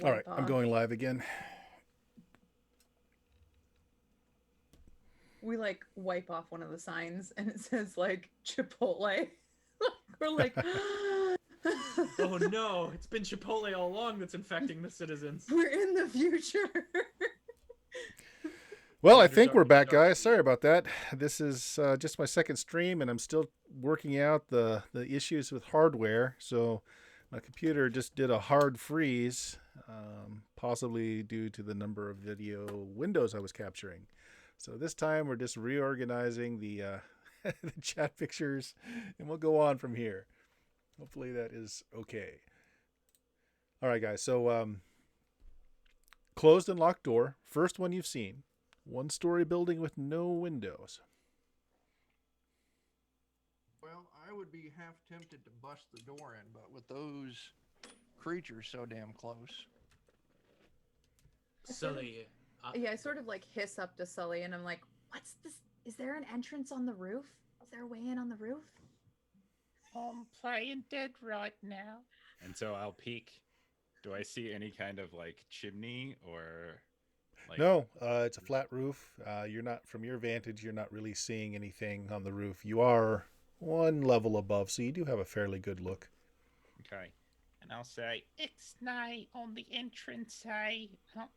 All right, I'm going live again. We like wipe off one of the signs and it says like Chipotle. We're like, Oh no, it's been Chipotle all along that's infecting the citizens. we're in the future. Well, I Commander think we're back, guys. Darcy. Sorry about that. This is just my second stream, and I'm still working out the issues with hardware. So my computer just did a hard freeze, possibly due to the number of video windows I was capturing. So this time we're just reorganizing the the chat pictures, and we'll go on from here. Hopefully that is okay. All right, guys. So closed and locked door. First one you've seen. One story building with no windows. Well, I would be half tempted to bust the door in, but with those creatures so damn close. Sully. Yeah, I sort of like hiss up to Sully and I'm like, what's this? Is there an entrance on the roof? Is there a way in on the roof? I'm playing dead right now. And so I'll peek. Do I see any kind of like chimney or like No, it's a flat roof. You're not, from your vantage, you're not really seeing anything on the roof. You are one level above, so you do have a fairly good look. Okay. And I'll say, Ixnay on the entrance, I don't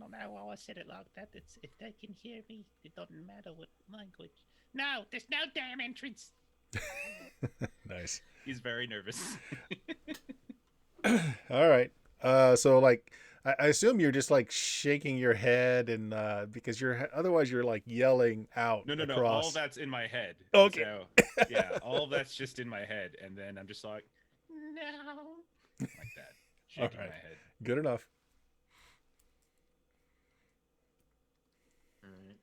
know why I said it like that. It's, if they can hear me, it doesn't matter what language. No, there's no damn entrance. Nice. he's very nervous. All right. So like, I assume you're just like shaking your head, and because you're otherwise you're like yelling out. No. across. All that's in my head. Okay. So, yeah, all that's just in my head, and then I'm just like No. that, shaking All right. my head. Good enough. Alright.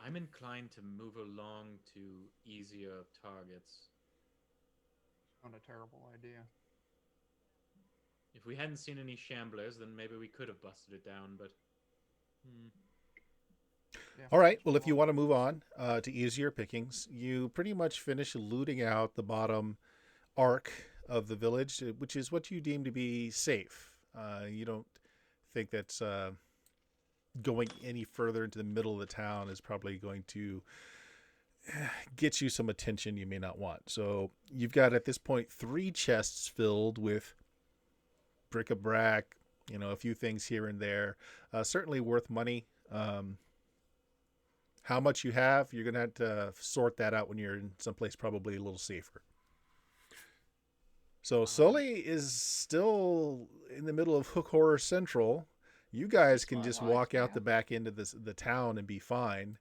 I'm inclined to move along to easier targets. Not a terrible idea. If we hadn't seen any shamblers, then maybe we could have busted it down, but... Yeah, All right. Well, if you want to move on to easier pickings, you pretty much finish looting out the bottom arc of the village, which is what you deem to be safe. You don't think that's going any further into the middle of the town is probably going to get you some attention you may not want. So you've got at this point 3 chests filled with bric-a-brac, a few things here and there, certainly worth money. How much you have, you're going to have to sort that out when you're in someplace probably a little safer. So Sully is still in the middle of Hook Horror Central. You guys can just walk out the back end of the town and be fine.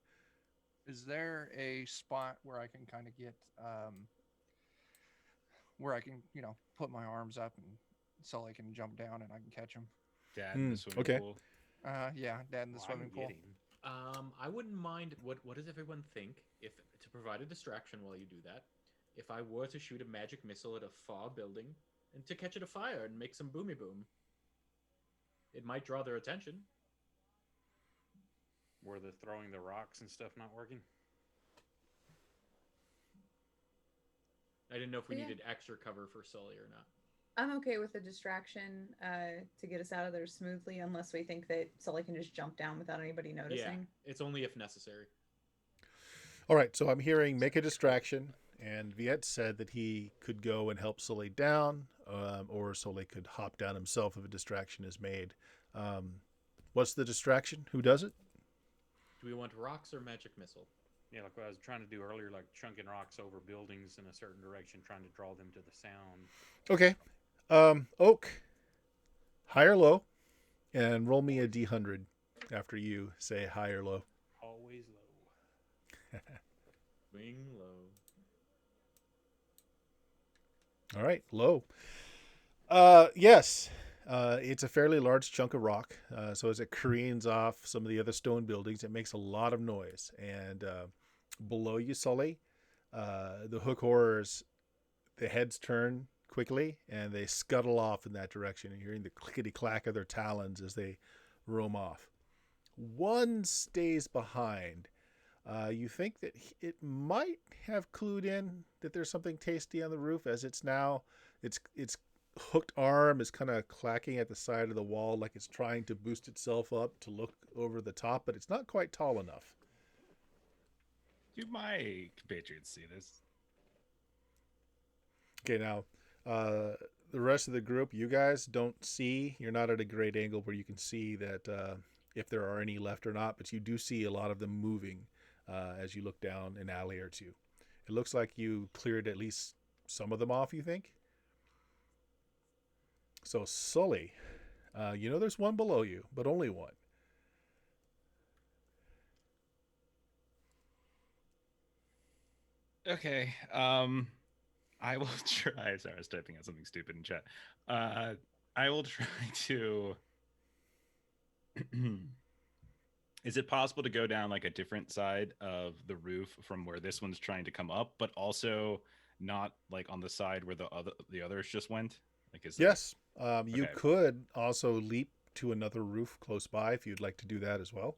Is there a spot where I can kind of get, where I can, put my arms up and Sully can jump down and I can catch him? Dad in the swimming pool. Yeah, Dad in the swimming pool. I wouldn't mind. What does everyone think if, to provide a distraction while you do that, if I were to shoot a magic missile at a far building and to catch it afire and make some boomy boom? It might draw their attention. Were the throwing the rocks and stuff not working? I didn't know if we Yeah. needed extra cover for Sully or not. I'm okay with the distraction to get us out of there smoothly, unless we think that Sully can just jump down without anybody noticing. Yeah, it's only if necessary. All right, so I'm hearing make a distraction, and Viet said that he could go and help Sully down, or Sully could hop down himself if a distraction is made. What's the distraction? Who does it? Do we want rocks or magic missile? Yeah, like what I was trying to do earlier, like chunking rocks over buildings in a certain direction, trying to draw them to the sound. Okay. Oak, high or low, and roll me a D100 after you say high or low. Always low. Wing low. All right, low. Yes, it's a fairly large chunk of rock. So as it careens off some of the other stone buildings, it makes a lot of noise. And below you, Sully, the hook horrors, the heads turn quickly and they scuttle off in that direction. And you're hearing the clickety clack of their talons as they roam off. One stays behind. You think that it might have clued in that there's something tasty on the roof, as it's hooked arm is kind of clacking at the side of the wall like it's trying to boost itself up to look over the top, but it's not quite tall enough. Do my compatriots see this? Okay, now the rest of the group, you guys don't see. You're not at a great angle where you can see that if there are any left or not, but you do see a lot of them moving as you look down an alley or two. It looks like you cleared at least some of them off, you think? So, Sully, you know there's one below you, but only one. Okay. I will try. Sorry, I was typing out something stupid in chat. I will try to. Is it possible to go down like a different side of the roof from where this one's trying to come up, but also not like on the side where the others just went? Like, is Yes, you Okay. could also leap to another roof close by if you'd like to do that as well.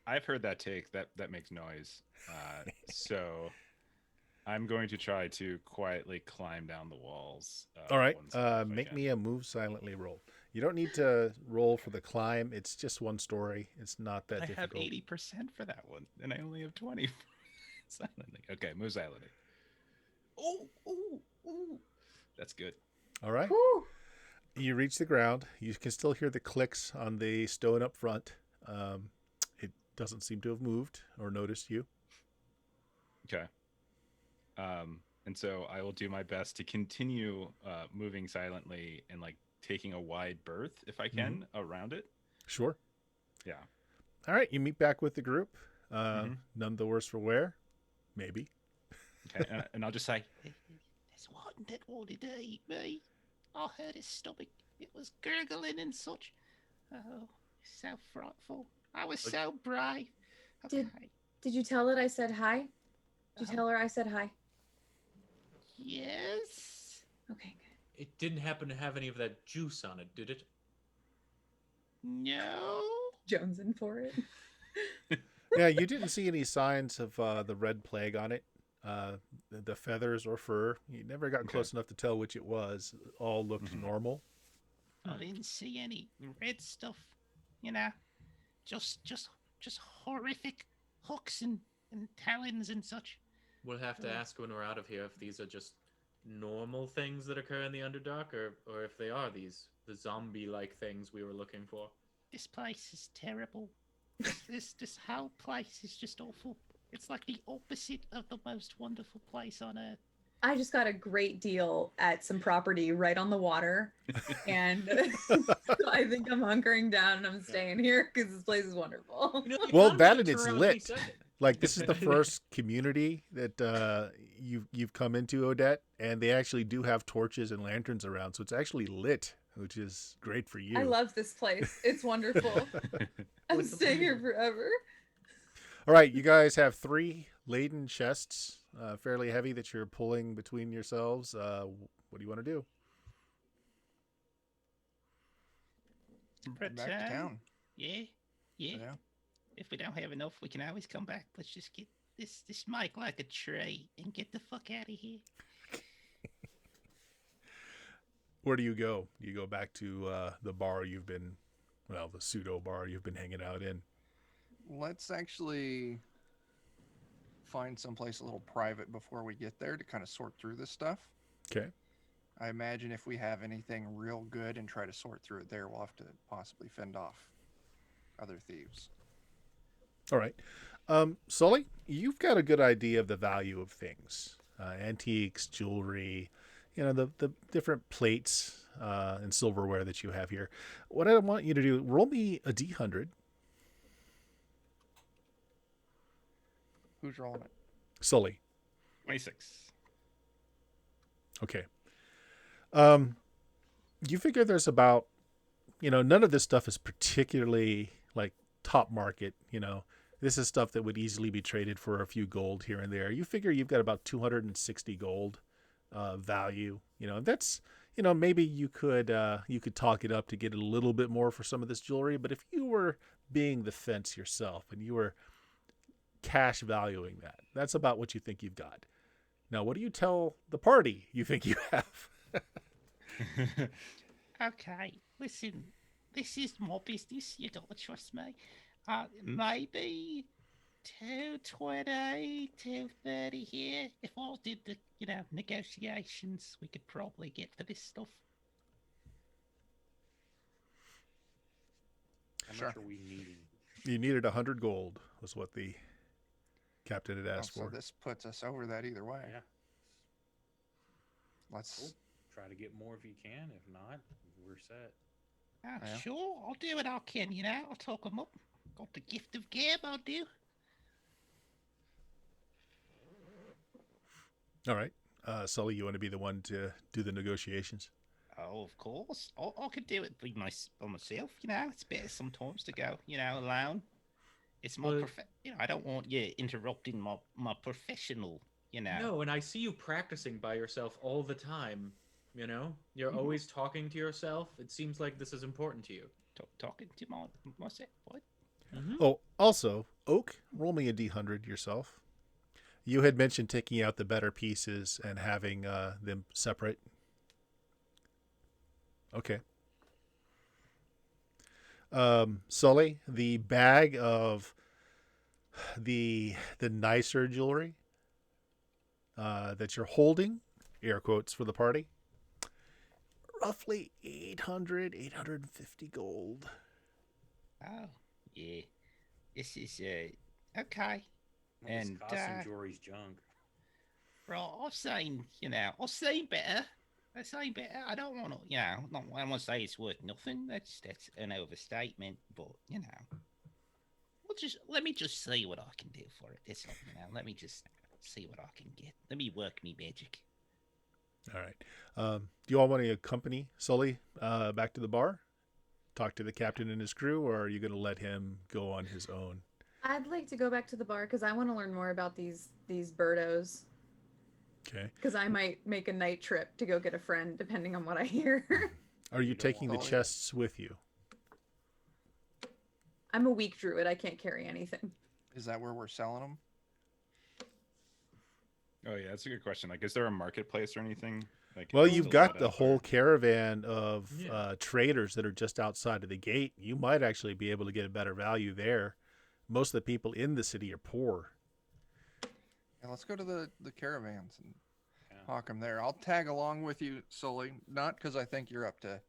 I've heard that take that makes noise. So I'm going to try to quietly climb down the walls. All right, one side if I make can. me a move silently roll. You don't need to roll for the climb. It's just one story. It's not that I have difficult. 80% for that one, and I only have 20 for silently. Okay, move silently. Oh, that's good. All right. Whew. You reach the ground. You can still hear the clicks on the stone up front. It doesn't seem to have moved or noticed you. Okay. And so I will do my best to continue moving silently and like taking a wide berth if I can around it. Sure. Yeah. All right. You meet back with the group. Mhm. None the worse for wear. Maybe. Okay. And I'll just say, This one that wanted to eat me. I heard his stomach. It was gurgling and such. Oh, so frightful. I was so brave. Did- Okay. Did you tell it I said hi? Did you tell her I said hi? Yes. Okay, good. It didn't happen to have any of that juice on it, did it? No. Jonesing for it. Yeah, you didn't see any signs of the red plague on it. The feathers or fur. You never got close enough to tell which it was. All looked normal. I didn't see any red stuff. You know, just horrific hooks and talons and such. We'll have to ask when we're out of here if these are just normal things that occur in the Underdark, or if they are the zombie-like things we were looking for. This place is terrible. This whole place is just awful. It's like the opposite of the most wonderful place on earth. I just got a great deal at some property right on the water. And so I think I'm hunkering down and I'm staying here because this place is wonderful. You know, the Well, economy that didn't and it's turn around when he lit. said it. Like, this is the first community that you've come into, Odette, and they actually do have torches and lanterns around, so it's actually lit, which is great for you. I love this place. It's wonderful. I'm What's the staying here plan? forever. All right, you guys have 3 laden chests, fairly heavy, that you're pulling between yourselves. What do you want to do? Back to town. Yeah. Yeah. If we don't have enough, we can always come back. Let's just get this mic like a tree and get the fuck out of here. Where do you go? Do you go back to the bar you've been, well, the pseudo bar you've been hanging out in? Let's actually find someplace a little private before we get there to kind of sort through this stuff. Okay. I imagine if we have anything real good and try to sort through it there, we'll have to possibly fend off other thieves. All right. Sully, you've got a good idea of the value of things. Antiques, jewelry, the different plates and silverware that you have here. What I want you to do, roll me a D100. Who's rolling it? Sully. 26. Okay. You figure there's about, none of this stuff is particularly like top market, This is stuff that would easily be traded for a few gold here and there. You figure you've got about 260 gold value. That's, maybe you could talk it up to get a little bit more for some of this jewelry. But if you were being the fence yourself and you were cash valuing that, that's about what you think you've got. Now, what do you tell the party you think you have? Okay, listen, this is my business. You gotta trust me. Maybe 220, 230 here. If I did the, negotiations, we could probably get for this stuff. How Sure. much are we needing? You needed 100 gold, was what the captain had Oh, asked so for. this puts us over that either way. Yeah. Let's. Cool. Try to get more if you can. If not, we're set. Yeah. Sure, I'll do what I can, I'll talk them up. Got the gift of gab, I do. All right. Sully, you want to be the one to do the negotiations? Oh, of course. I could do it by myself, It's better sometimes to go, alone. It's my But- I don't want you interrupting my professional, No, and I see you practicing by yourself all the time. You know, you're Mhm. always talking to yourself. It seems like this is important to you. Talking to myself. What? Mm-hmm. Oh, also, Oak, roll me a D100 yourself. You had mentioned taking out the better pieces and having them separate. Okay. Sully, the bag of the nicer jewelry that you're holding, air quotes for the party, roughly 850 gold. Oh, yeah. This is okay. Well, And, this costume jewelry's junk. Bro, I've seen better. I've seen better. I don't want to, I don't want to say it's worth nothing. That's an overstatement. But let me just see what I can do for it. That's all, Let me just see what I can get. Let me work me magic. All right. Do you all want to accompany Sully back to the bar? Talk to the captain and his crew, or are you going to let him go on his own? I'd like to go back to the bar because I want to learn more about these birdos. Okay. Because I might make a night trip to go get a friend, depending on what I hear. Are you You don't taking the want- chests with you? I'm a weak druid. I can't carry anything. Is that where we're selling them? Oh yeah, that's a good question. Like, is there a marketplace or anything? Like, Well, it's you've still got set the up, whole or- caravan of Yeah. traders that are just outside of the gate. You might actually be able to get a better value there. Most of the people in the city are poor. Yeah, let's go to the caravans and Yeah. hawk them there. I'll tag along with you, Sully. Not because I think you're up to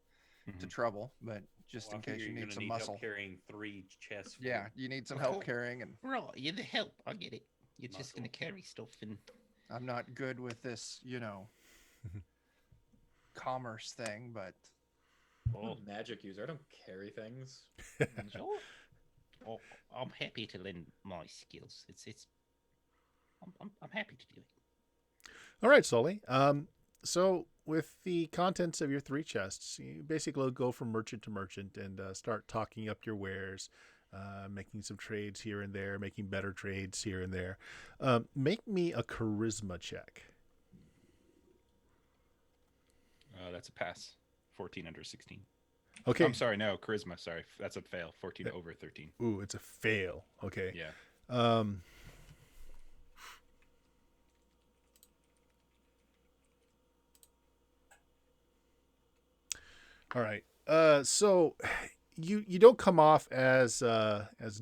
Mhm. trouble, but just Well, I in case figure you you're need gonna some need muscle. help carrying 3 chests. Full. Yeah, you need some Of help course. carrying, and Right, you're the help. I get it. You're just Muscle. gonna carry stuff and I'm not good with this, commerce thing, but I'm a magic user. I don't carry things. sure. Oh, I'm happy to lend my skills. I'm happy to do it. All right, Sully. So with the contents of your 3 chests, you basically go from merchant to merchant and start talking up your wares, making some trades here and there, making better trades here and there. Make me a charisma check. That's a pass. 14 under 16. Okay. I'm sorry, no, charisma. Sorry, that's a fail. 14 Yeah. over 13. Ooh, it's a fail. Okay. Yeah. All right. So you don't come off as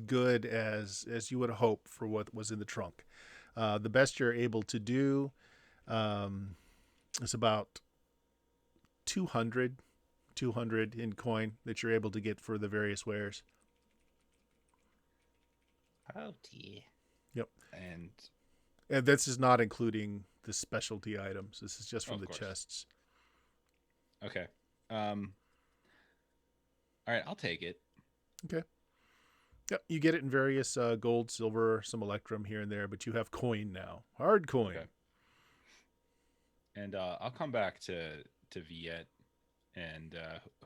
good as you would hope for what was in the trunk. The best you're able to do is about 200 in coin that you're able to get for the various wares. Oh dear. And And this is not including the specialty items. This is just from Of the course. chests. okay. All right, I'll take it. Yep, you get it in various gold, silver, some electrum here and there, but you have coin now, hard coin. Okay. And I'll come back to Viet. And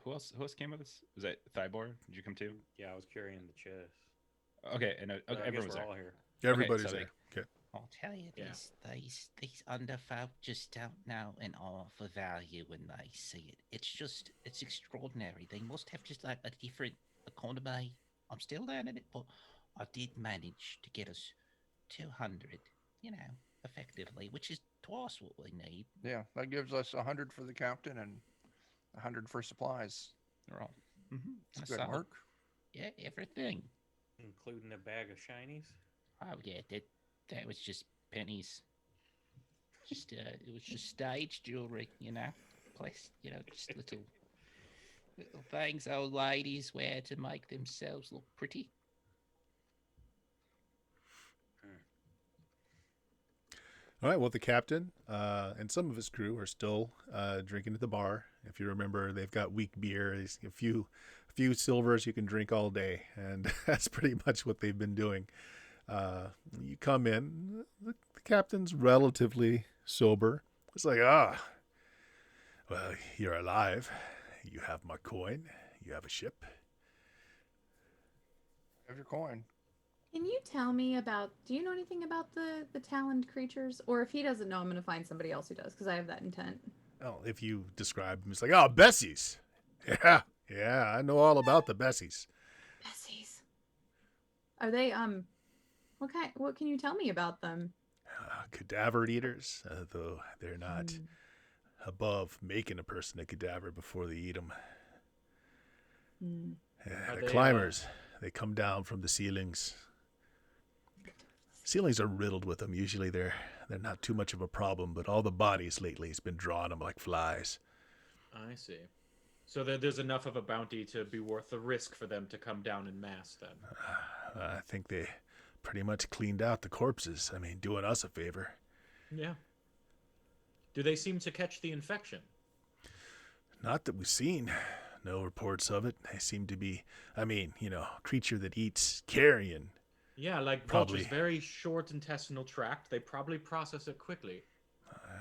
who else came with us? Was that Thybor? Did you come too? Yeah, I was carrying the chest. Okay, and I guess everyone was we're there. all here. Everybody's so there. Okay. I'll tell you, Yeah. these underfolk just don't know an awful value when they see it. It's extraordinary. They must have just like a different economy. I'm still learning it, but I did manage to get us 200, effectively, which is twice what we need. yeah, that gives us 100 for the captain and 100 for supplies. They're all It's that's good solid. work. Yeah, everything. Including a bag of shinies. Oh yeah, that was just pennies. Just it was just stage jewelry, Place, just little things old ladies wear to make themselves look pretty. All right. Well, the captain and some of his crew are still drinking at the bar. If you remember, they've got weak beer. There's a few silvers you can drink all day, and that's pretty much what they've been doing. You come in, the captain's relatively sober. It's like, well, you're alive. You have my coin. You have a ship. Have your coin. Can you tell me about? Do you know anything about the taloned creatures? Or if he doesn't know, I'm going to find somebody else who does because I have that intent. Oh, if you describe them, it's like, oh, Bessies. Yeah, I know all about the Bessies. Bessies. Are they What can you tell me about them? Cadaver eaters, though they're not above making a person a cadaver before they eat them. Are The they, climbers, they come down from the ceilings. Ceilings are riddled with them. Usually they're not too much of a problem, but all the bodies lately has been drawing them like flies. I see. So there's enough of a bounty to be worth the risk for them to come down in mass, then. I think they pretty much cleaned out the corpses. I mean, doing us a favor. Yeah. Do they seem to catch the infection? Not that we've seen. No reports of it. They seem to be, creature that eats carrion. Yeah, like Probably. vultures, very short intestinal tract. They probably process it quickly.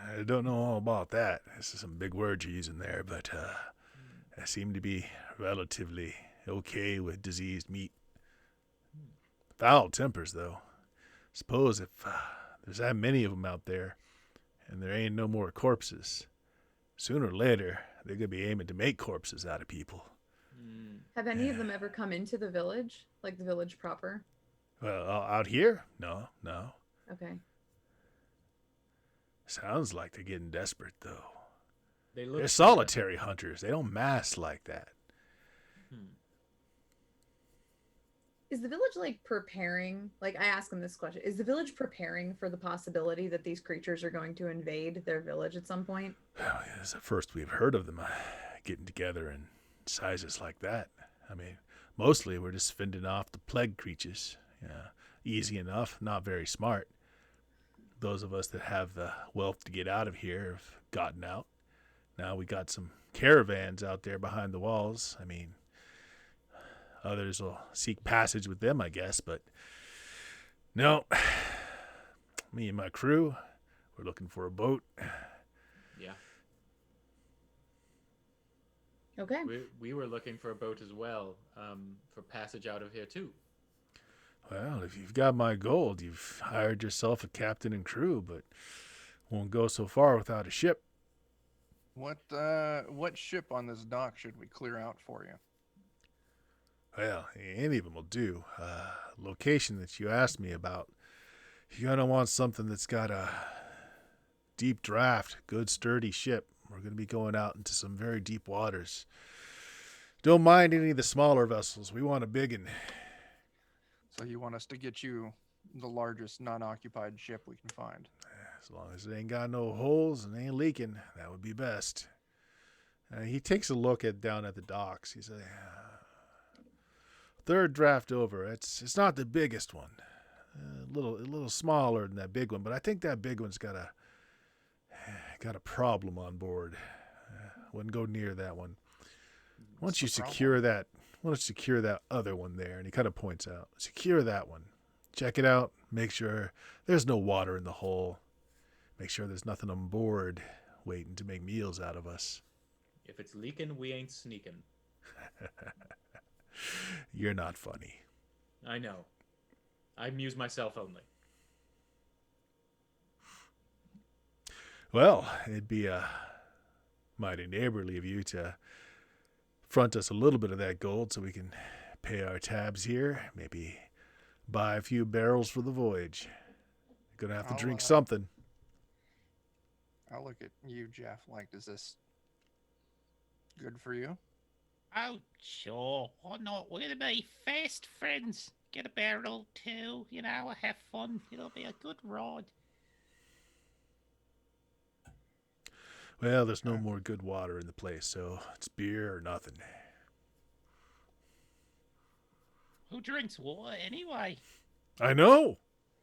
I don't know all about that. This is some big words you're using there, but they seem to be relatively okay with diseased meat. Foul tempers, though. Suppose if there's that many of them out there, and there ain't no more corpses, sooner or later they're gonna be aiming to make corpses out of people. Have any of them ever come into the village, like the village proper? Well, out here, no. Okay. Sounds like they're getting desperate, though. They're solitary hunters. They don't mass like that. Is the village like preparing? Like I ask them this question: is the village preparing for the possibility that these creatures are going to invade their village at some point? Well, it's the first we've heard of them getting together in sizes like that. I mean, mostly we're just fending off the plague creatures. Yeah, easy enough, not very smart. Those of us that have the wealth to get out of here have gotten out. Now we got some caravans out there behind the walls. I mean, others will seek passage with them, I guess, but no. Me and my crew, we're looking for a boat. Yeah. Okay. We were looking for a boat as well, for passage out of here too. Well, if you've got my gold, you've hired yourself a captain and crew, but won't go so far without a ship. What ship on this dock should we clear out for you? Well, any of them will do. Location that you asked me about, you're going to want something that's got a deep draft, good sturdy ship. We're going to be going out into some very deep waters. Don't mind any of the smaller vessels. We want a big one. So you want us to get you the largest non-occupied ship we can find? As long as it ain't got no holes and ain't leaking, that would be best. He takes a look down at the docks. He says, third draft over. It's not the biggest one. A little smaller than that big one, but I think that big one's got a problem on board. Wouldn't go near that one. Once you secure that other one there, and he kind of points out, secure that one. Check it out. Make sure there's no water in the hull. Make sure there's nothing on board waiting to make meals out of us. If it's leaking, we ain't sneaking. You're not funny. I know. I amuse myself only. Well, it'd be mighty neighborly of you to front us a little bit of that gold so we can pay our tabs here. Maybe buy a few barrels for the voyage. Gonna have to drink something. I'll look at you, Jeff. Like, does this Good for you. Oh, sure. Why not? We're gonna be fast friends. Get a barrel too, you know, have fun. It'll be a good ride. Well, there's no Okay. more good water in the place, so it's beer or nothing. Who drinks water anyway? I know.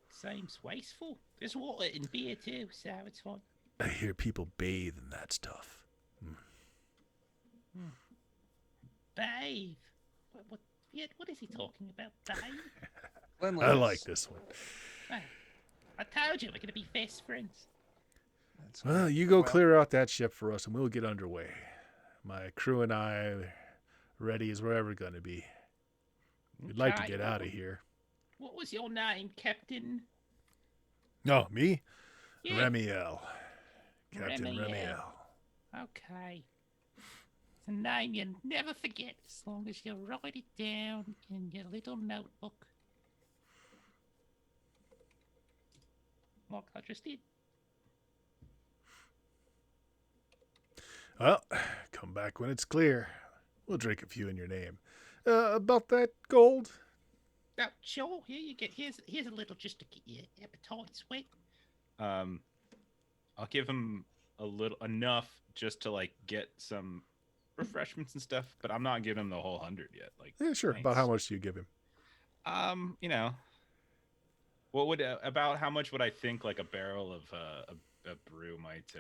Seems wasteful. There's water in beer too, so it's fine. I hear people bathe in that stuff. Bathe. What? Yeah, what is he talking about? Bathe? I Cleanliness. like this one. Hey, I told you we're gonna be best friends. That's Well, good. you go Well, clear out that ship for us, and we'll get underway. My crew and I are ready as we're ever going to be. We'd like to Okay, get out of here. What was your name, Captain? No, me? Yeah, Remiel. Captain Remiel. Remiel. Okay. It's a name you'll never forget as long as you write it down in your little notebook. Like I just did. Well, come back when it's clear. We'll drink a few in your name. About that gold? Oh, sure. Here you get. Here's a little just to get your appetite wet. I'll give him a little enough just to like get some refreshments and stuff, but I'm not giving him the whole 100 yet. Like, Yeah, sure. thanks. About how much do you give him? You know, what would about how much would I think like a barrel of a brew might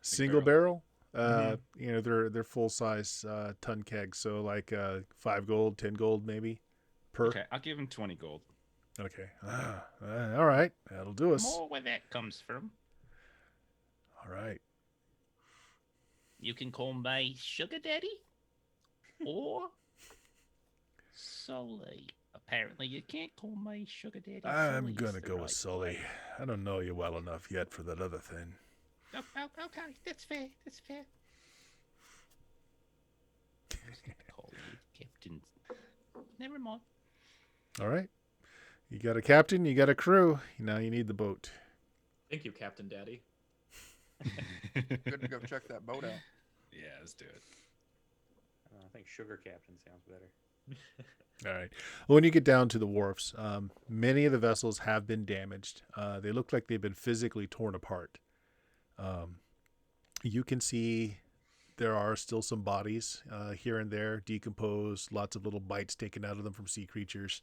Single barrel? Mhm. You know, they're full size ton kegs, so like 5 gold, 10 gold maybe per. Okay, I'll give him 20 gold. Okay. All right. That'll do us. More where that comes from. All right. You can call me Sugar Daddy or Sully. Apparently, you can't call me Sugar Daddy. I'm Sully's gonna the go with right Sully. way. I don't know you well enough yet for that other thing. Oh, okay, that's fair. That's fair. I was gonna call you Captain. Never mind. All right. You got a captain, you got a crew. Now you need the boat. Thank you, Captain Daddy. good to go check that boat out. Yeah, let's do it. I think Sugar Captain sounds better. All right. Well, when you get down to the wharfs, many of the vessels have been damaged. They look like they've been physically torn apart. You can see there are still some bodies here and there, decomposed, lots of little bites taken out of them from sea creatures.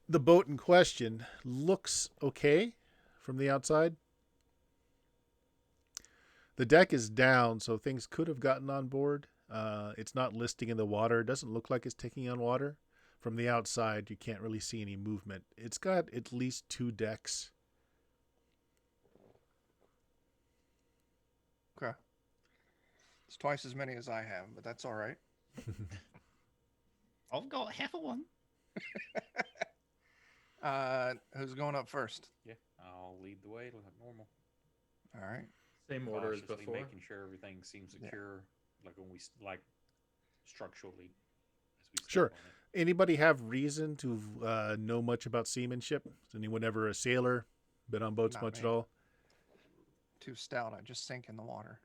The boat in question looks okay from the outside. The deck is down, so things could have gotten on board. It's not listing in the water. It doesn't look like it's taking on water. From the outside, you can't really see any movement. It's got at least 2 decks. Okay. It's twice as many as I have, but that's all right. I've got half of one. Who's going up first? Yeah, I'll lead the way like normal. All right. Same order as Cautiously before. making sure everything seems secure, like when we like structurally. As we step Sure. on it. Anybody have reason to know much about seamanship? Is anyone ever a sailor? Been on boats Not much me. at all? Too stout. I just sink in the water.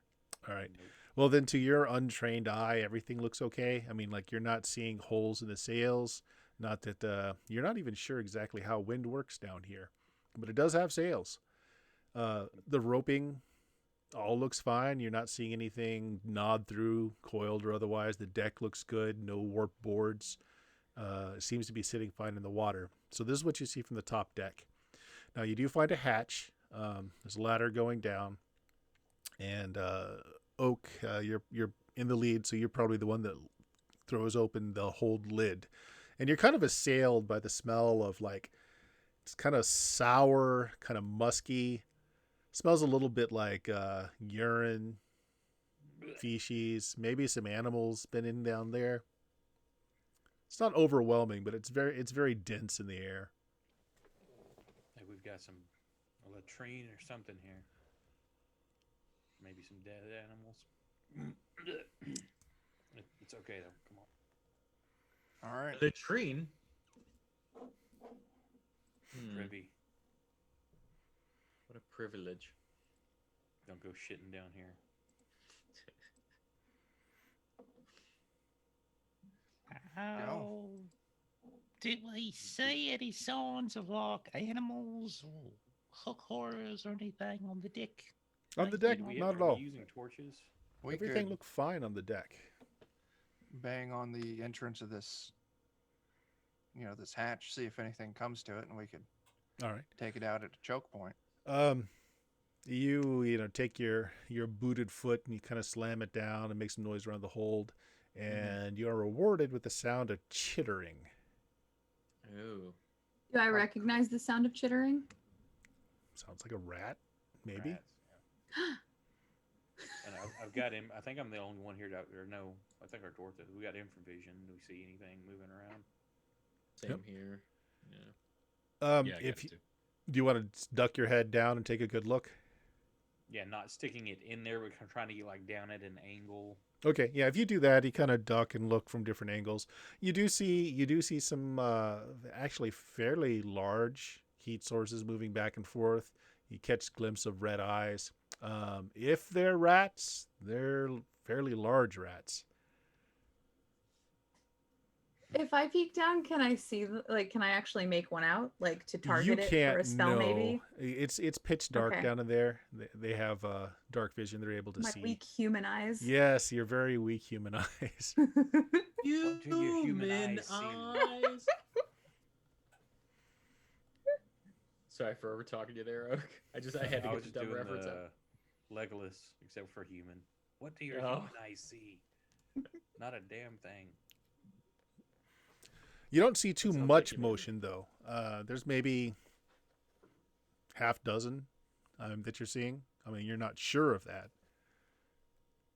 All right. Nope. Well, then to your untrained eye, everything looks okay. I mean, like you're not seeing holes in the sails. Not that you're not even sure exactly how wind works down here, but it does have sails. The roping all looks fine. You're not seeing anything gnawed through, coiled or otherwise. The deck looks good. No warped boards. It seems to be sitting fine in the water. So this is what you see from the top deck. Now you do find a hatch. There's a ladder going down, and Oak, you're in the lead, so you're probably the one that throws open the hold lid, and you're kind of assailed by the smell of like it's kind of sour, kind of musky. Smells a little bit like urine, feces, maybe some animals been in down there. It's not overwhelming, but it's very dense in the air. Hey, we've got some a latrine or something here. Maybe some dead animals. It's okay though. Come on. All right. Latrine. Privy. What a privilege. Don't go shitting down here. How did we see any signs of like animals or hook horrors or anything on the deck? On the Nice deck, and all. not at Are we all. using torches? We Everything could looked fine on the deck. bang on the entrance of this, this hatch, see if anything comes to it, and we could All right. take it out at a choke point. You take your booted foot and you kind of slam it down and make some noise around the hold, and you are rewarded with the sound of chittering. Ooh. Do I recognize the sound of chittering? Sounds like a rat, maybe. Rats, yeah. And I've got him. I think I'm the only one here or no, I think our dwarf does. We got infravision. Do we see anything moving around? Same Yep. here. Yeah. Yeah, I If got you, it too. do you want to duck your head down and take a good look? Yeah, not sticking it in there, but trying to get like down at an angle. Okay, yeah. If you do that, you kind of duck and look from different angles. You do see some actually fairly large heat sources moving back and forth. You catch a glimpse of red eyes. If they're rats, they're fairly large rats. If I peek down, can I see, can I actually make one out? Like to You target it can't for a spell, know. maybe? It's pitch dark Okay. down in there. They have dark vision. They're able to My see. weak human eyes. Yes, you're very weak human eyes. What do your human eyes see? eyes. Sorry for over talking you there, Oak. I had to I get was the just dumb doing reference out. the Legolas, except for human. What do your Oh. human eyes see? Not a damn thing. You don't see too That sounds much like you, man. motion though. There's maybe half dozen that you're seeing. I mean, you're not sure of that.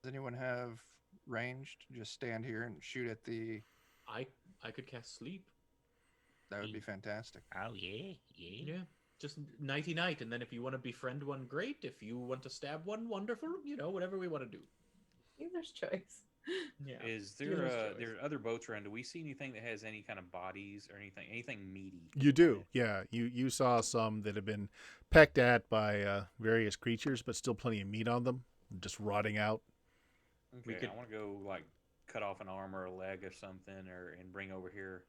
Does anyone have ranged? Just stand here and shoot at the. I could cast sleep. That would be fantastic. Oh yeah, yeah. Yeah. Just nighty night, and then if you want to befriend one, great. If you want to stab one, wonderful. Whatever we want to do. Dealer's choice. Yeah. Is there Dealer's choice. there are other boats around? Do we see anything that has any kind of bodies or anything meaty? You on do, it? yeah. You saw some that have been pecked at by various creatures, but still plenty of meat on them, just rotting out. Okay, could- I want to go like cut off an arm or a leg or something, and bring over here,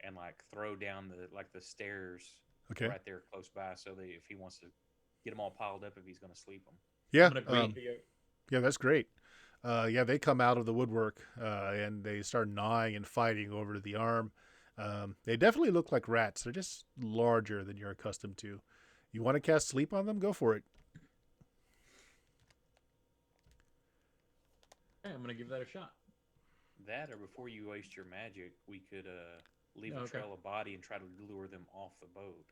and like throw down the stairs Okay. right there close by, so that if he wants to get them all piled up, if he's going to sleep them. Yeah. I'm gonna greet the. Yeah, that's great. Yeah, they come out of the woodwork and they start gnawing and fighting over the arm. They definitely look like rats. They're just larger than you're accustomed to. You want to cast sleep on them? Go for it. Okay, I'm gonna give that a shot. That, or before you waste your magic, we could leave a Okay. trail of body and try to lure them off the boat.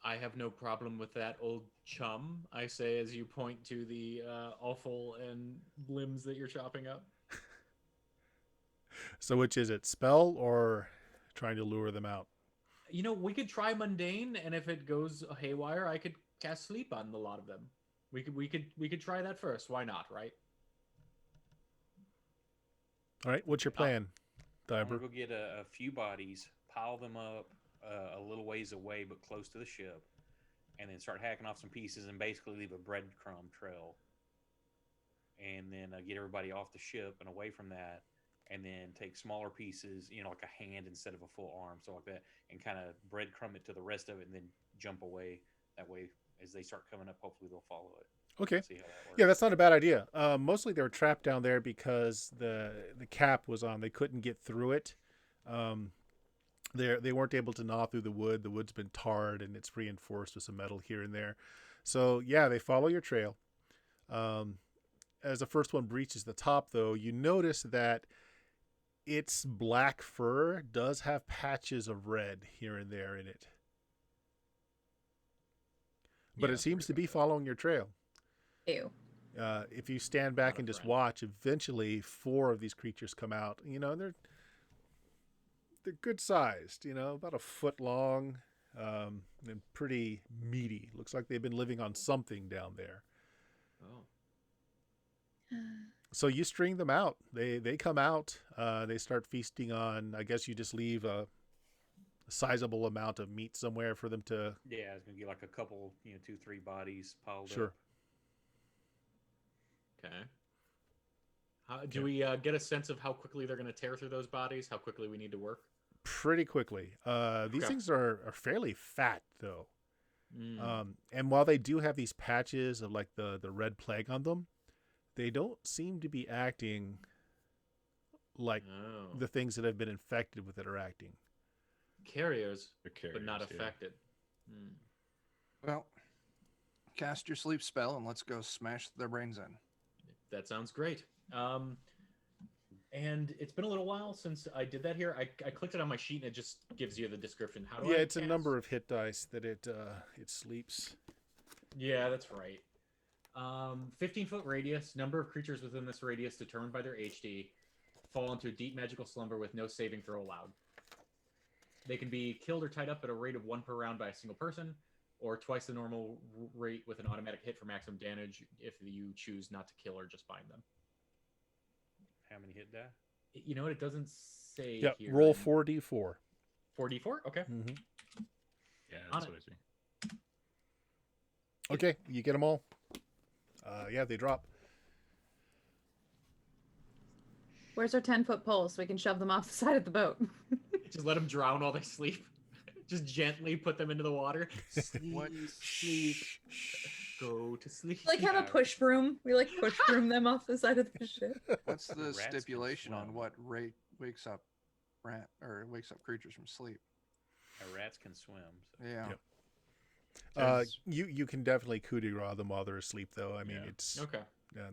I have no problem with that, old chum. I say as you point to the offal and limbs that you're chopping up. So which is it, spell or trying to lure them out? We could try mundane, and if it goes haywire, I could cast sleep on a lot of them. We could try that first. Why not, right? All right, what's your plan, I'm Diber? gonna go get a few bodies, pile them up a little ways away, but close to the ship, and then start hacking off some pieces and basically leave a breadcrumb trail. And then get everybody off the ship and away from that, and then take smaller pieces, like a hand instead of a full arm, so like that, and kind of breadcrumb it to the rest of it, and then jump away. That way, as they start coming up, hopefully they'll follow it. Okay. See how that works. Yeah, that's not a bad idea. Mostly they were trapped down there because the cap was on. They couldn't get through it. They weren't able to gnaw through the wood. The wood's been tarred and it's reinforced with some metal here and there. So yeah, they follow your trail. As the first one breaches the top, though, you notice that its black fur does have patches of red here and there in it. But Yeah, it seems to pretty be much. following your trail. Ew. If you stand back Not a and just friend. watch, eventually 4 of these creatures come out. They're good sized. About a foot long, and pretty meaty. Looks like they've been living on something down there. Oh. So you string them out. They come out. They start feasting on. I guess you just leave a sizable amount of meat somewhere for them to. Yeah, it's gonna get like a couple, 2-3 bodies piled Sure. up. Okay. Do we get a sense of how quickly they're going to tear through those bodies? How quickly we need to work? Pretty quickly. These Okay. things are fairly fat though. Mm. And while they do have these patches of like the red plague on them, they don't seem to be acting like Oh. the things that have been infected with it are acting. Carriers, The but not carriers, yeah. affected. Mm. Well, cast your sleep spell and let's go smash their brains in. That sounds great. And it's been a little while since I did that here. I clicked it on my sheet and it just gives you the description. How do Yeah, I it's a cast? number of hit dice that it sleeps. Yeah, that's right. 15-foot radius. Number of creatures within this radius determined by their HD fall into a deep magical slumber with no saving throw allowed. They can be killed or tied up at a rate of 1 per round by a single person, or twice the normal rate with an automatic hit for maximum damage if you choose not to kill or just bind them. How many hit die? You know what? It doesn't say Yep. here. Roll 4d4. 4d4? Okay. Mm-hmm. Yeah, On that's it. what I see. Okay, you get them all. Yeah, they drop. Where's our 10-foot pole so we can shove them off the side of the boat? Just let them drown while they sleep. Just gently put them into the water. Sleep, What? sleep, go to sleep. Like have a push broom. We like push broom them off the side of the ship. What's The the rats can stipulation on swim. what rate wakes up creatures from sleep? Rats can swim. So. Yeah. Yep. You can definitely coup de grace them while they're asleep, though. I mean, Yeah. it's Okay.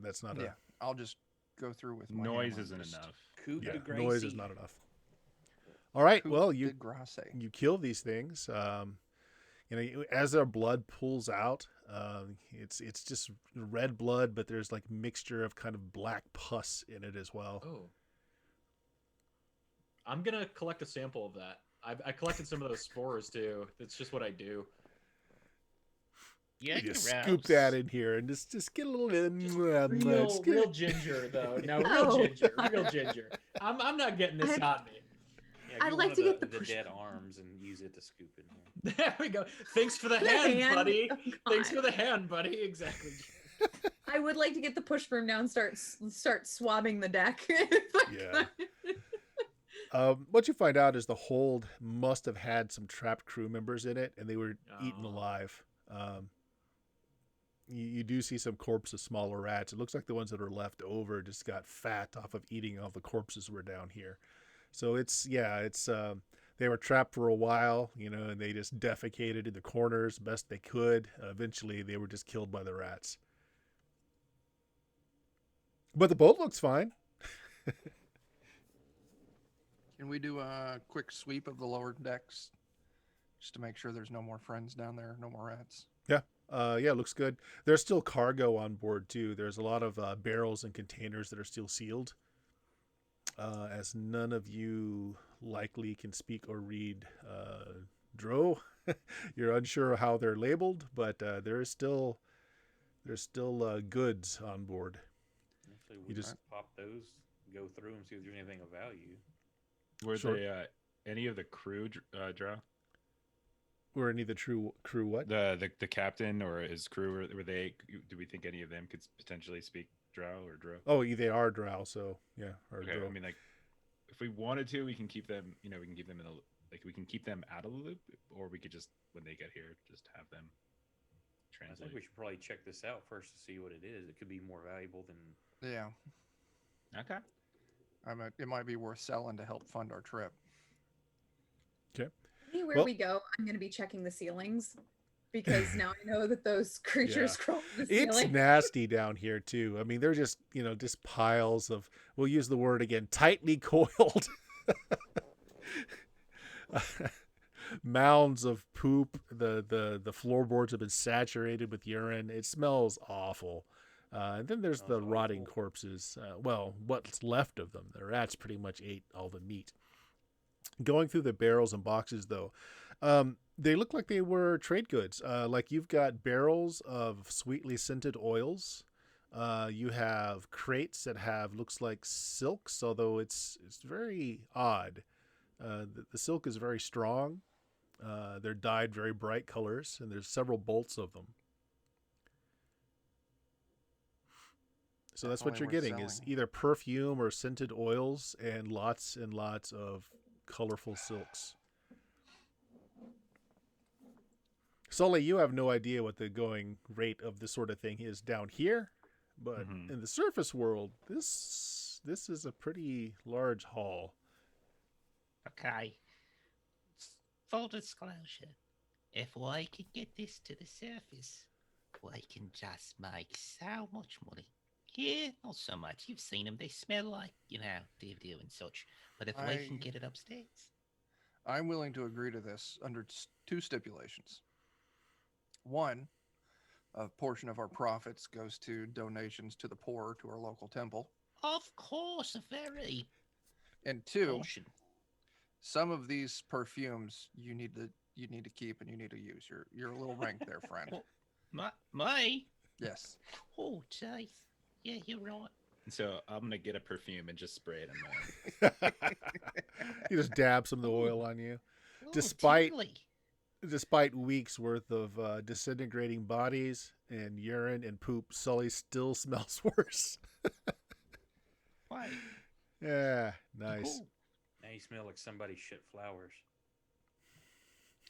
that's not Yeah. I'll just go through with my Noise hammer isn't just enough. Coup yeah, de grace. noise is not enough. All right, coup well de you grace. kill these things. As their blood pulls out, it's just red blood, but there's like mixture of kind of black pus in it as well. Oh. I'm gonna collect a sample of that. I collected some of those spores too. That's just what I do. Yeah, You just gross. scoop that in here and just get a little bit. Real ginger though. No, real No. ginger. Real ginger. I'm not getting this I- on me. Yeah, I'd get like one to of get the the push- dead arms and use it to scoop in here. There we go. Thanks for the The hand, hand? buddy. Oh, Thanks God. for the hand, buddy. Exactly. I would like to get the push broom down, start swabbing the deck. if I Yeah. could. What you find out is the hold must have had some trapped crew members in it, and they were eaten Oh. alive. You do see some corpses of smaller rats. It looks like the ones that are left over just got fat off of eating all the corpses were down here. So they were trapped for a while, and they just defecated in the corners best they could. Eventually, they were just killed by the rats. But the boat looks fine. Can we do a quick sweep of the lower decks just to make sure there's no more friends down there, no more rats? Yeah, it looks good. There's still cargo on board too. There's a lot of barrels and containers that are still sealed. As none of you likely can speak or read Dro, you're unsure how they're labeled, but there's still goods on board. Actually, we You just just- pop those, go through and see if there's anything of value. Were Sure. they any of the crew, Drow? Were any of the true crew what? The captain or his crew, were they? Do we think any of them could potentially speak Drow or Drow? Oh, they are Drow, so yeah. Or Okay, Drow. I mean, like, if we wanted to, we can keep them. We can keep them in we can keep them out of the loop, or we could just, when they get here, just have them I translate. think we should probably check this out first to see what it is. It could be more valuable than. Yeah. Okay. It might be worth selling to help fund our trip. Anywhere Well- we go, I'm going to be checking the ceilings because now I know that those creatures Yeah. crawl to the It's ceiling. nasty down here too. I mean, they're just just piles of. We'll use the word again. Tightly coiled mounds of poop. The floorboards have been saturated with urine. It smells awful. And then there's the Smells rotting awful. corpses. Well, what's left of them. The rats pretty much ate all the meat. Going through the barrels and boxes, though, they look like they were trade goods. Like you've got barrels of sweetly scented oils. You have crates that have looks like silks, although it's very odd. The silk is very strong. They're dyed very bright colors, and there's several bolts of them. So that's what Definitely you're worth getting is selling. either perfume or scented oils and lots of colorful silks. Sully, you have no idea what the going rate of this sort of thing is down here, but Mhm. in the surface world, this is a pretty large haul. Okay. Full disclosure. If we can get this to the surface, we can just make so much money. Yeah, not so much. You've seen them. They smell like, doo-doo and such. But if we can I get it upstairs, I'm willing to agree to this under two stipulations. One, a portion of our profits goes to donations to the poor to our local temple, of course, a very and two, portion. some of these perfumes you need to keep and you need to use. You're a little ranked there, friend. Well, my, Yes. oh, jeez. Yeah, you're right. So I'm gonna get a perfume and just spray it in there. You just dab some of the Ooh. oil on you. Oh, Despite- tingly. Despite weeks worth of disintegrating bodies and urine and poop, Sully still smells worse. Why? Yeah, nice. Cool. Now you smell like somebody shit flowers.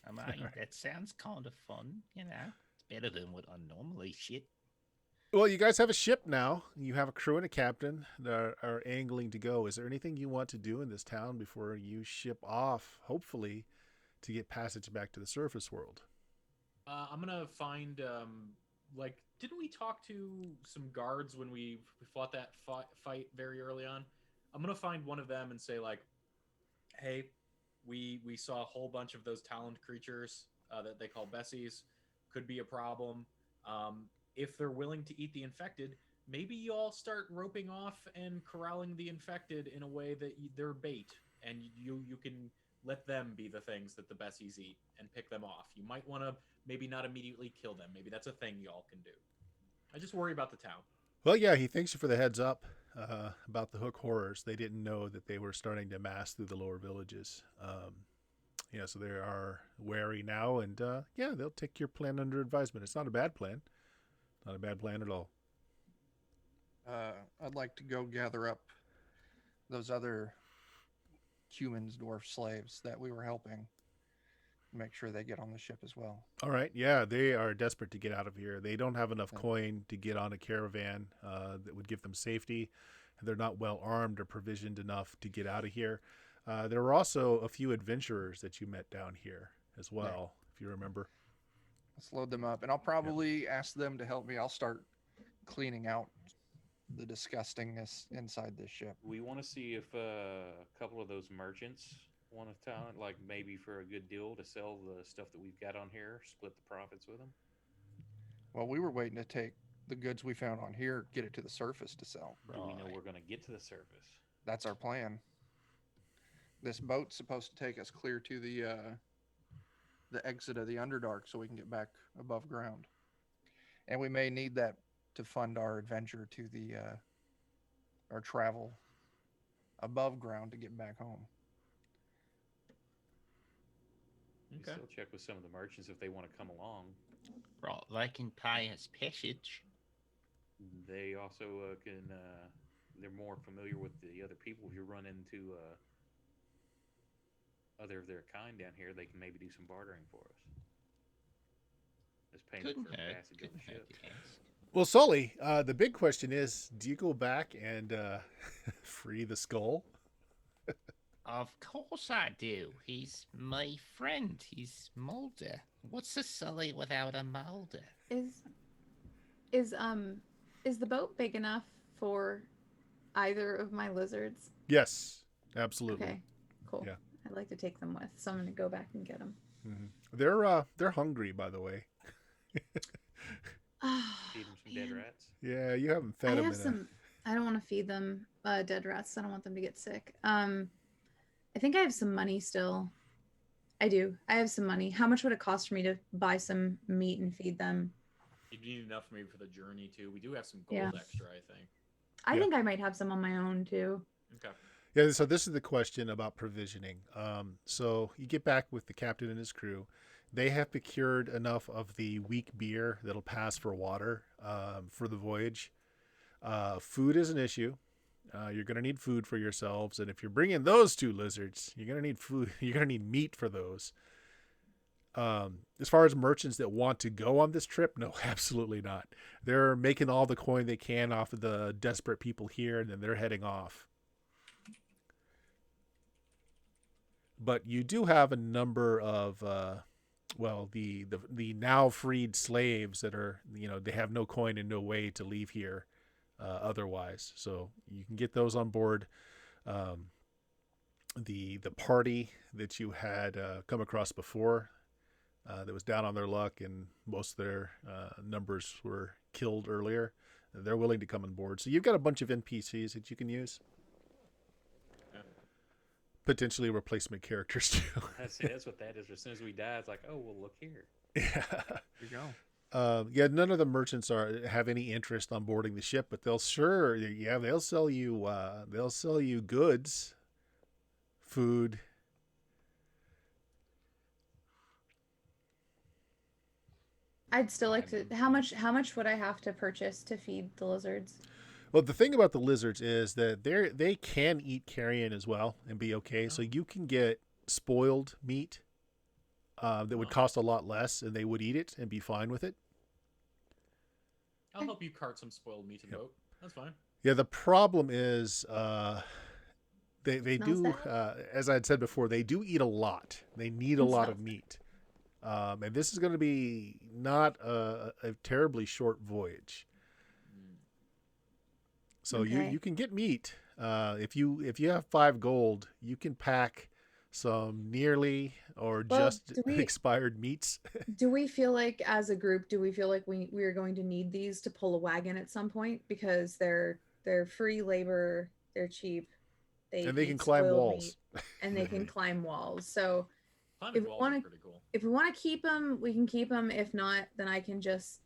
I mean, that sounds kind of fun, It's better than what I normally shit. Well, you guys have a ship now. You have a crew and a captain that are angling to go. Is there anything you want to do in this town before you ship off, hopefully, to get passage back to the surface world? I'm gonna find didn't we talk to some guards when we fought that fight very early on? I'm gonna find one of them and say like, hey, we saw a whole bunch of those taloned creatures that they call Bessies. Could be a problem. If they're willing to eat the infected, maybe you all start roping off and corralling the infected in a way that they're bait, and you can let them be the things that the Bessies eat and pick them off. You might want to maybe not immediately kill them. Maybe that's a thing y'all can do. I just worry about the town. Well, yeah, he thanks you for the heads up about the Hook horrors. They didn't know that they were starting to mass through the lower villages. So they are wary now, and they'll take your plan under advisement. It's not a bad plan. Not a bad plan at all. I'd like to go gather up those other humans, dwarf slaves that we were helping. Make sure they get on the ship as well. All right. Yeah, they are desperate to get out of here. They don't have enough Yeah. coin to get on a caravan that would give them safety. They're not well armed or provisioned enough to get out of here. There were also a few adventurers that you met down here as well, if you remember. Let's load them up, and I'll probably ask them to help me. I'll start cleaning out the disgustingness inside this ship. We want to see if a couple of those merchants want to talent, like maybe for a good deal to sell the stuff that we've got on here, split the profits with them. Well, we were waiting to take the goods we found on here, get it to the surface to sell. Do we know Right. we're going to get to the surface? That's our plan. This boat's supposed to take us clear to the exit of the Underdark so we can get back above ground. And we may need that to fund our adventure to the our travel above ground to get back home. We Okay. still check with some of the merchants if they want to come along. Right, they can pay us passage. They also can. They're more familiar with the other people. If you run into other of their kind down here, they can maybe do some bartering for us. As payment Couldn't for hurt. passage on Couldn't the hurt ship. to ask. Well, Sully, the big question is, do you go back and free the skull? Of course I do. He's my friend. He's Mulder. What's a Sully without a Mulder? Is the boat big enough for either of my lizards? Yes, absolutely. Okay, cool. Yeah. I'd like to take them with, so I'm gonna go back and get them. Mm-hmm. They're hungry, by the way. Feed them some dead rats. Yeah, you haven't fed I them have in some. I don't want to feed them dead rats. I don't want them to get sick. I think I have some money still. I do. I have some money. How much would it cost for me to buy some meat and feed them? You need enough maybe for the journey too. We do have some gold Yeah. extra, I think. I Yeah. think I might have some on my own too. Okay. Yeah, so this is the question about provisioning. So you get back with the captain and his crew. They have procured enough of the weak beer that'll pass for water for the voyage. Food is an issue. You're going to need food for yourselves, and if you're bringing those 2 lizards, you're going to need food. You're going to need meat for those. As far as merchants that want to go on this trip, no, absolutely not. They're making all the coin they can off of the desperate people here, and then they're heading off. But you do have a number of, the now freed slaves that are, they have no coin and no way to leave here otherwise. So you can get those on board. The party that you had come across before that was down on their luck, and most of their numbers were killed earlier, they're willing to come on board. So you've got a bunch of NPCs that you can use. Potentially replacement characters too. That's what that is. As soon as we die, it's like, oh, well, look here. Yeah. Here you go. None of the merchants have any interest on boarding the ship, but they'll sell you goods, food. I'd still like to. How much would I have to purchase to feed the lizards? Well, the thing about the lizards is that they can eat carrion as well and be okay. So you can get spoiled meat that would cost a lot less, and they would eat it and be fine with it. I'll help you cart some spoiled meat in the boat. That's fine. Yeah, the problem is they Smells do, bad. as I had said before, they do eat a lot. They need a It lot smells of meat. And this is going to be not a terribly short voyage. So Okay. you can get meat. If you have 5 gold, you can pack some nearly or Well, just do we- expired meats. Do we feel like, as a group, do we feel like we are going to need these to pull a wagon at some point, because they're free labor, they're cheap, And they eat can climb spoiled walls. meat, and they can climb walls. So Climbing If we walls wanna- are pretty cool. if we want to keep them, we can keep them. If not, then I can just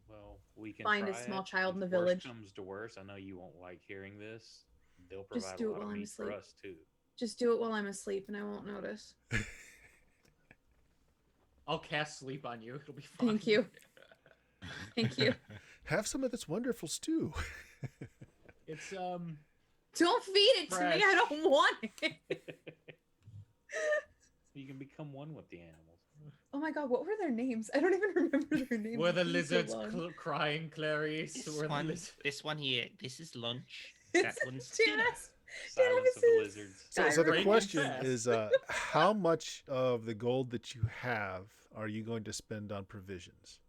Well, we can Find a try small it. child in If the worse village. comes to worse, I know you won't like hearing this. They'll Just provide do a it lot while of I'm meat for asleep. us too. just do it while I'm asleep, and I won't notice. I'll cast sleep on you. It'll be fine. Thank you. Thank you. Have some of this wonderful stew. It's Don't feed it to me. Fresh. I don't want it. You can become one with the animals. Oh my god, what were their names? I don't even remember their names. were the It's been so lizards long. crying, Clarice? This Were the one, liz- this one here, this is lunch. That It's one's dinner. Janice. Silence of the Janice's- lizards. So the Breaking question fast. is, how much of the gold that you have are you going to spend on provisions?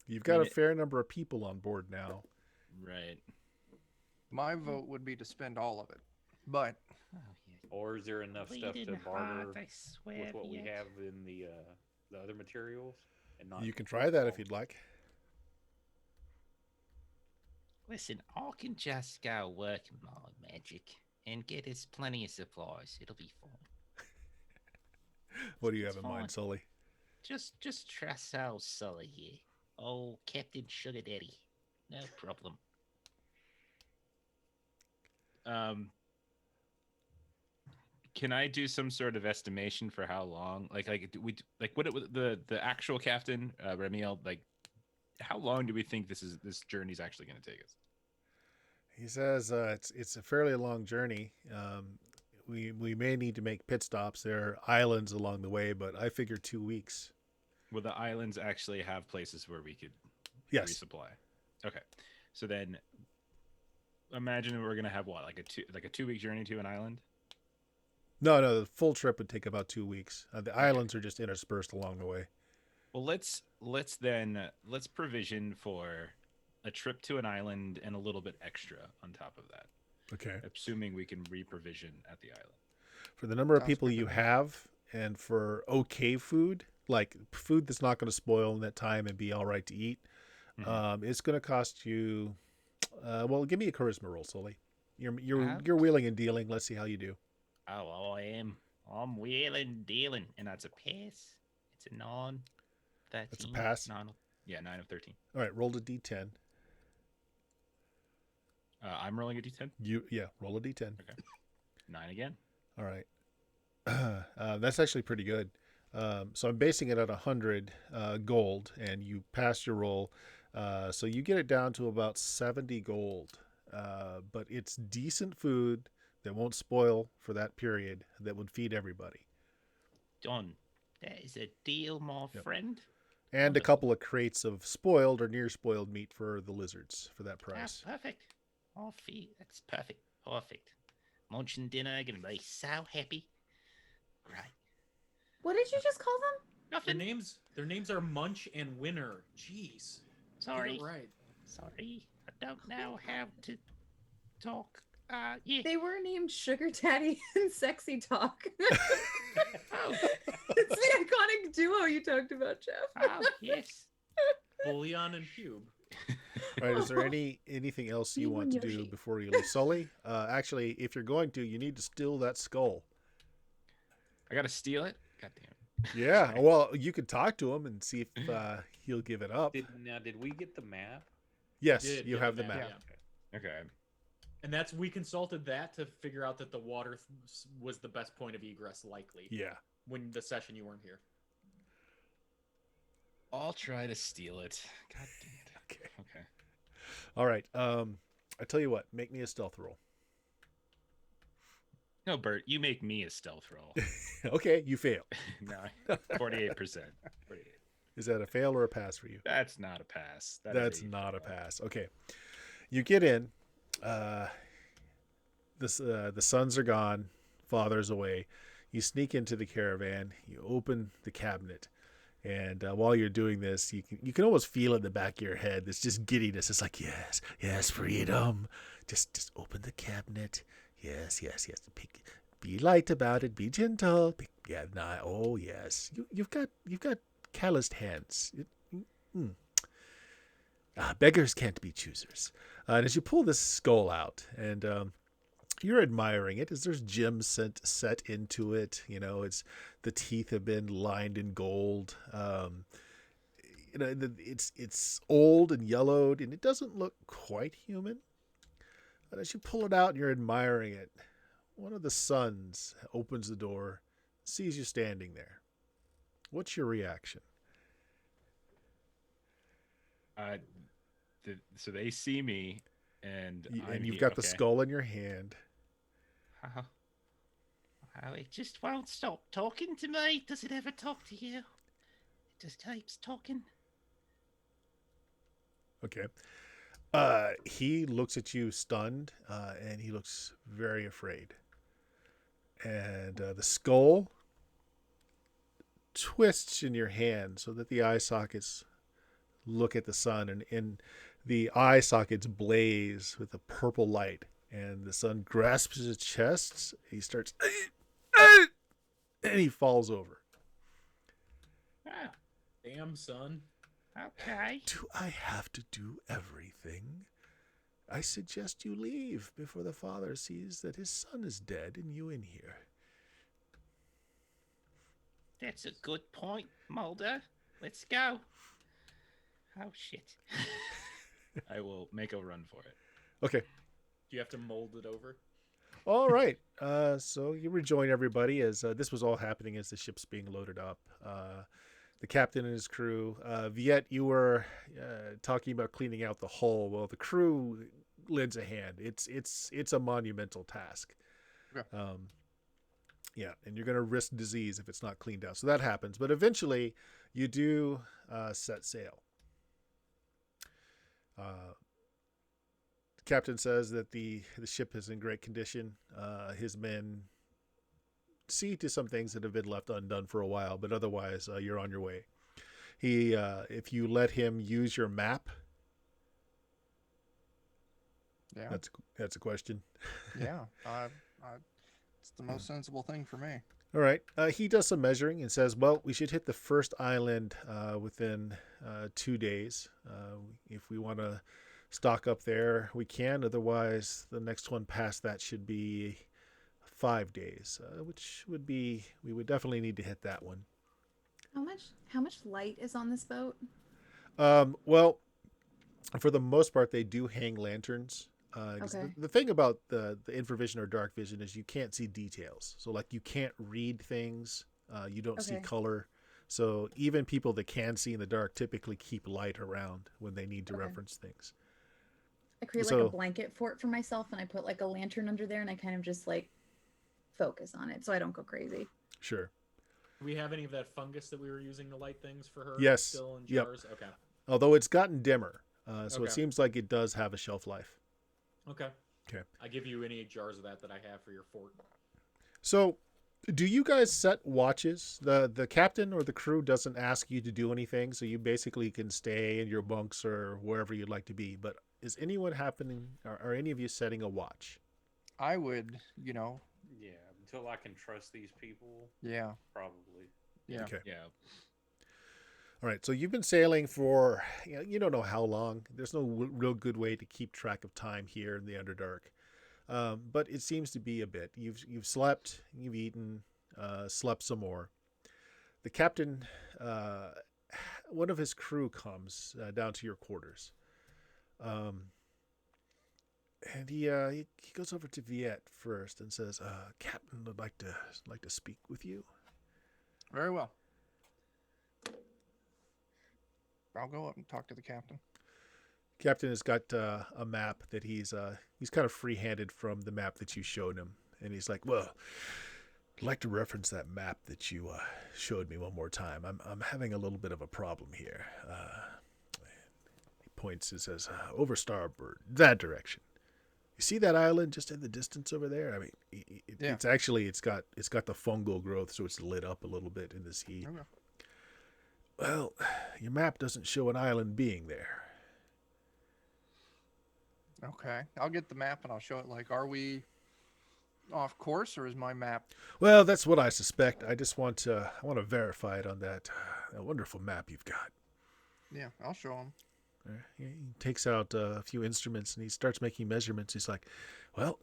You've got a mean, fair number of people on board now. Right. My vote would be to spend all of it, but Oh, yeah. Or is there enough stuff to Bleeding barter heart, I swear with what we to you. have in the other materials? And not You can try that if you'd like. Listen, I can just go work my magic and get us plenty of supplies. It'll be fine. What do you It's have in fine. mind, Sully? Just trust old Sully here. Oh, Captain Sugar Daddy. No problem. Can I do some sort of estimation for how long? The actual captain, Remiel, like how long do we think this journey's actually going to take us? He says it's a fairly long journey. We may need to make pit stops. There are islands along the way, but I figure 2 weeks. Will the islands actually have places where we could Yes. resupply? Okay, so then imagine we're going to have what, like a 2 week journey to an island. No, the full trip would take about 2 weeks. The islands are just interspersed along the way. Well, let's provision for a trip to an island and a little bit extra on top of that, Okay. assuming we can re-provision at the island. For the number of Sounds people good to you me. have, and for okay food, like food that's not going to spoil in that time and be all right to eat, it's going to cost you. Well, give me a charisma roll, Sully. You're wheeling and dealing. Let's see how you do. Oh, I'm wheeling, dealing, and that's a pass. It's a 9. That's a pass? 9. Yeah, 9 of 13. All right, roll a d10. I'm rolling a d10. Roll a d10. 9 again. All right. That's actually pretty good. So I'm basing it at 100 gold, and you pass your roll. So you get it down to about 70 gold. But it's decent food that won't spoil for that period that would feed everybody. Done. That is a deal, my Yep. friend. And a Wonderful. couple of crates of spoiled or near spoiled meat for the lizards for that Ah, price. perfect. Oh, that's perfect. Perfect. Lunch and dinner, gonna be so happy. Great. What did you just call them? Their Nothing. names are Munch and Winner. Jeez. Get Sorry. it right. Sorry. I don't know how to talk. Yeah. They were named Sugar Daddy and Sexy Talk. Oh, It's the iconic duo you talked about, Jeff. oh, yes. Bullion and Cube. All right, is there anything else you Big want one, to do Yoshi. before you leave? Sully, actually, if you're going to, you need to steal that skull. I gotta steal it. God damn. Yeah, well, you could talk to him and see if he'll give it up. Did we get the map? Yes, Did you get have the map. yeah. Okay. And we consulted that to figure out that the water was the best point of egress likely Yeah. when the session you weren't here. I'll try to steal it. God damn it. Okay. Okay. All right. I tell you what, make me a stealth roll. No, Bert, you make me a stealth roll. Okay, you fail. No, 48%. 48. Is that a fail or a pass for you? That's not a pass. That is That's a not a fail. pass. Okay. You get in. The sons are gone. Father's away. You sneak into the caravan. You open the cabinet. And while you're doing this, you can almost feel in the back of your head this just giddiness. It's like, yes, yes, freedom. Just open the cabinet. Yes, yes, yes. Be light about it. Be gentle. Oh yes. You've got calloused hands. Beggars can't be choosers. And as you pull this skull out, and you're admiring it, as there's gems set into it. You know, the teeth have been lined in gold. It's old and yellowed, and it doesn't look quite human. But as you pull it out and you're admiring it, one of the sons opens the door, sees you standing there. What's your reaction? So they see me, and And you've got the skull in your hand. Oh, it just won't stop talking to me. Does it ever talk to you? It just keeps talking. Okay. He looks at you stunned, and he looks very afraid. And the skull twists in your hand so that the eye sockets look at the sun, and the eye sockets blaze with a purple light. And the sun grasps his chest. He starts, and he falls over. Oh, Damn, son. okay. Do I have to do everything? I suggest you leave before the father sees that his son is dead and you in here. That's a good point, Mulder. Let's go. Oh, shit. I will make a run for it. Okay. Do you have to mold it over? All right. So you rejoin everybody as this was all happening as the ship's being loaded up. The captain and his crew. Viet, you were talking about cleaning out the hull. Well, the crew lends a hand. It's a monumental task. Okay. Yeah, and you're going to risk disease if it's not cleaned out. So that happens. But eventually, you do set sail. The captain says that the ship is in great condition. His men see to some things that have been left undone for a while, but otherwise, you're on your way. If you let him use your map, Yeah. that's a question. Yeah. It's the most sensible thing for me. All right. He does some measuring and says, well, we should hit the first island within 2 days. If we want to stock up there, we can. Otherwise, the next one past that should be 5 days, which would be, we would definitely need to hit that one. How much light is on this boat? Well, for the most part, they do hang lanterns. 'Cause Okay. the thing about the infravision or dark vision is you can't see details. So like you can't read things. You don't see Okay. color. So even people that can see in the dark typically keep light around when they need to Okay. reference things. I create like a blanket fort for myself, and I put like a lantern under there, and I kind of just like focus on it so I don't go crazy. Sure. Do we have any of that fungus that we were using to light things for her? Yes. Still in Yep. jars? Okay. Although it's gotten dimmer, so it Okay. seems like it does have a shelf life. Okay. Okay. I give you any jars of that I have for your fort. So, do you guys set watches? The captain or the crew doesn't ask you to do anything, so you basically can stay in your bunks or wherever you'd like to be. But is anyone are any of you setting a watch? I would, you know, Yeah, until I can trust these people, yeah, probably. yeah. Okay. Yeah. All right. So you've been sailing for you don't know how long. There's no real good way to keep track of time here in the Underdark. But it seems to be a bit. You've slept, you've eaten, slept some more. The captain, one of his crew comes down to your quarters, and he goes over to Viet first and says, "Captain, I'd like to speak with you." Very well. I'll go up and talk to the captain. Captain has got a map that he's kind of free-handed from the map that you showed him, and he's like, "Well, I'd like to reference that map that you showed me one more time. I'm having a little bit of a problem here." He points and says, "Over starboard, that direction. You see that island just in the distance over there? I mean, Yeah. it's actually it's got the fungal growth, so it's lit up a little bit in the sea. Okay. Well, your map doesn't show an island being there." Okay. I'll get the map and I'll show it. Like, are we off course, or is my map? Well, that's what I suspect. I just want to verify it on that wonderful map you've got. Yeah, I'll show him. He takes out a few instruments and he starts making measurements. He's like, "Well,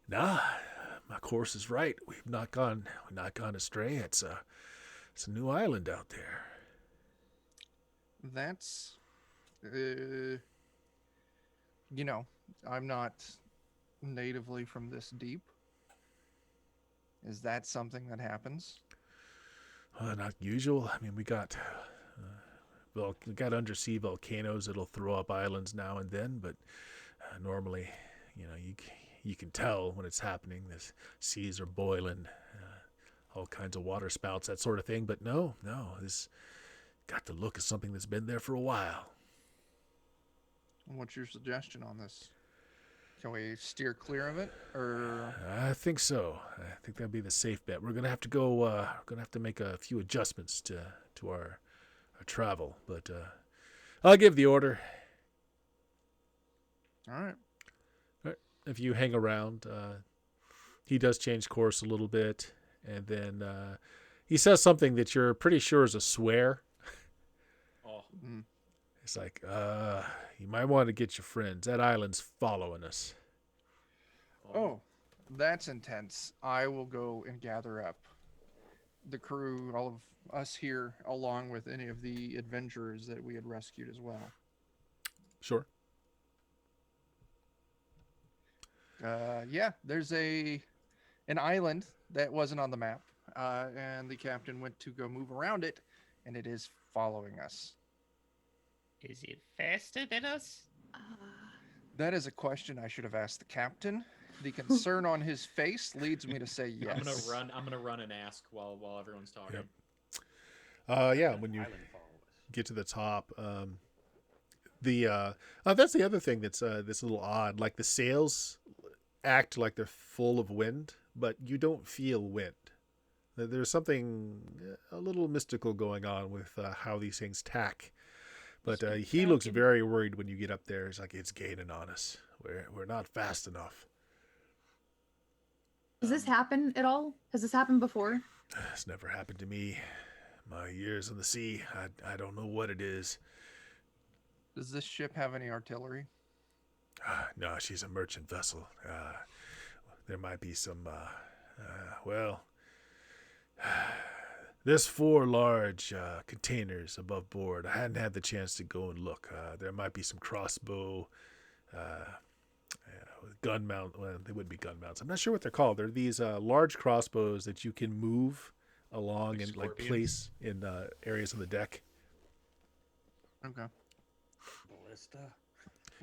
nah, my course is right. We've not gone astray. It's a new island out there." That's, you know, I'm not natively from this deep. Is that something that happens? Not usual. I mean, we got undersea volcanoes that'll throw up islands now and then, but normally, you can tell when it's happening. The seas are boiling, all kinds of water spouts, that sort of thing. But no, this got the look of something that's been there for a while. What's your suggestion on this? Can we steer clear of it, or? I think so. I think that'd be the safe bet. We're gonna have to go. We're gonna have to make a few adjustments to our travel, but I'll give the order. All right. If you hang around, he does change course a little bit, and then he says something that you're pretty sure is a swear. Oh, Mm. It's like, you might want to get your friends. That island's following us. Oh, that's intense. I will go and gather up the crew, all of us here, along with any of the adventurers that we had rescued as well. Sure. Yeah, there's an island that wasn't on the map, and the captain went to go move around it, and it is following us. Is it faster than us? That is a question I should have asked the captain. The concern on his face leads me to say yes. I'm gonna run and ask while everyone's talking. Yep. Yeah, when you Island follow us. get to the top, that's the other thing that's a little odd. Like the sails act like they're full of wind, but you don't feel wind. There's something a little mystical going on with how these things tack. But he looks very worried when you get up there. He's like, "It's gaining on us. We're not fast enough." Does this happen at all? Has this happened before? It's never happened to me. My years on the sea, I don't know what it is. Does this ship have any artillery? No, she's a merchant vessel. There might be some, well, there's 4 large containers above board. I hadn't had the chance to go and look. There might be some crossbow, gun mount. Well, they would be gun mounts. I'm not sure what they're called. They're these large crossbows that you can move along Like and like scorpions? place in areas of the deck. Okay. Ballista.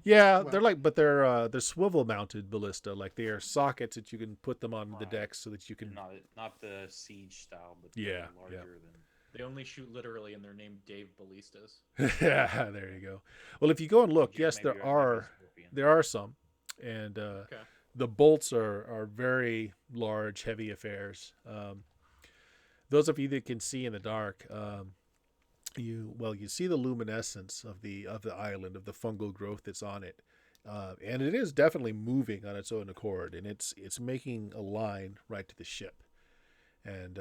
Yeah, Well- they're like, but they're swivel mounted ballista. Like they are sockets that you can put them on the Right. deck so that you can. Not the siege style, but Yeah, larger yeah. than. They only shoot literally, and they're named Dave Ballistas. Yeah, there you go. Well, if you go and look, Jeff, yes, maybe there yours might be a are scorpion. some, and Okay. the bolts are very large, heavy affairs. Those of you that can see in the dark, you see the luminescence of the island, of the fungal growth that's on it, and it is definitely moving on its own accord, and it's making a line right to the ship, and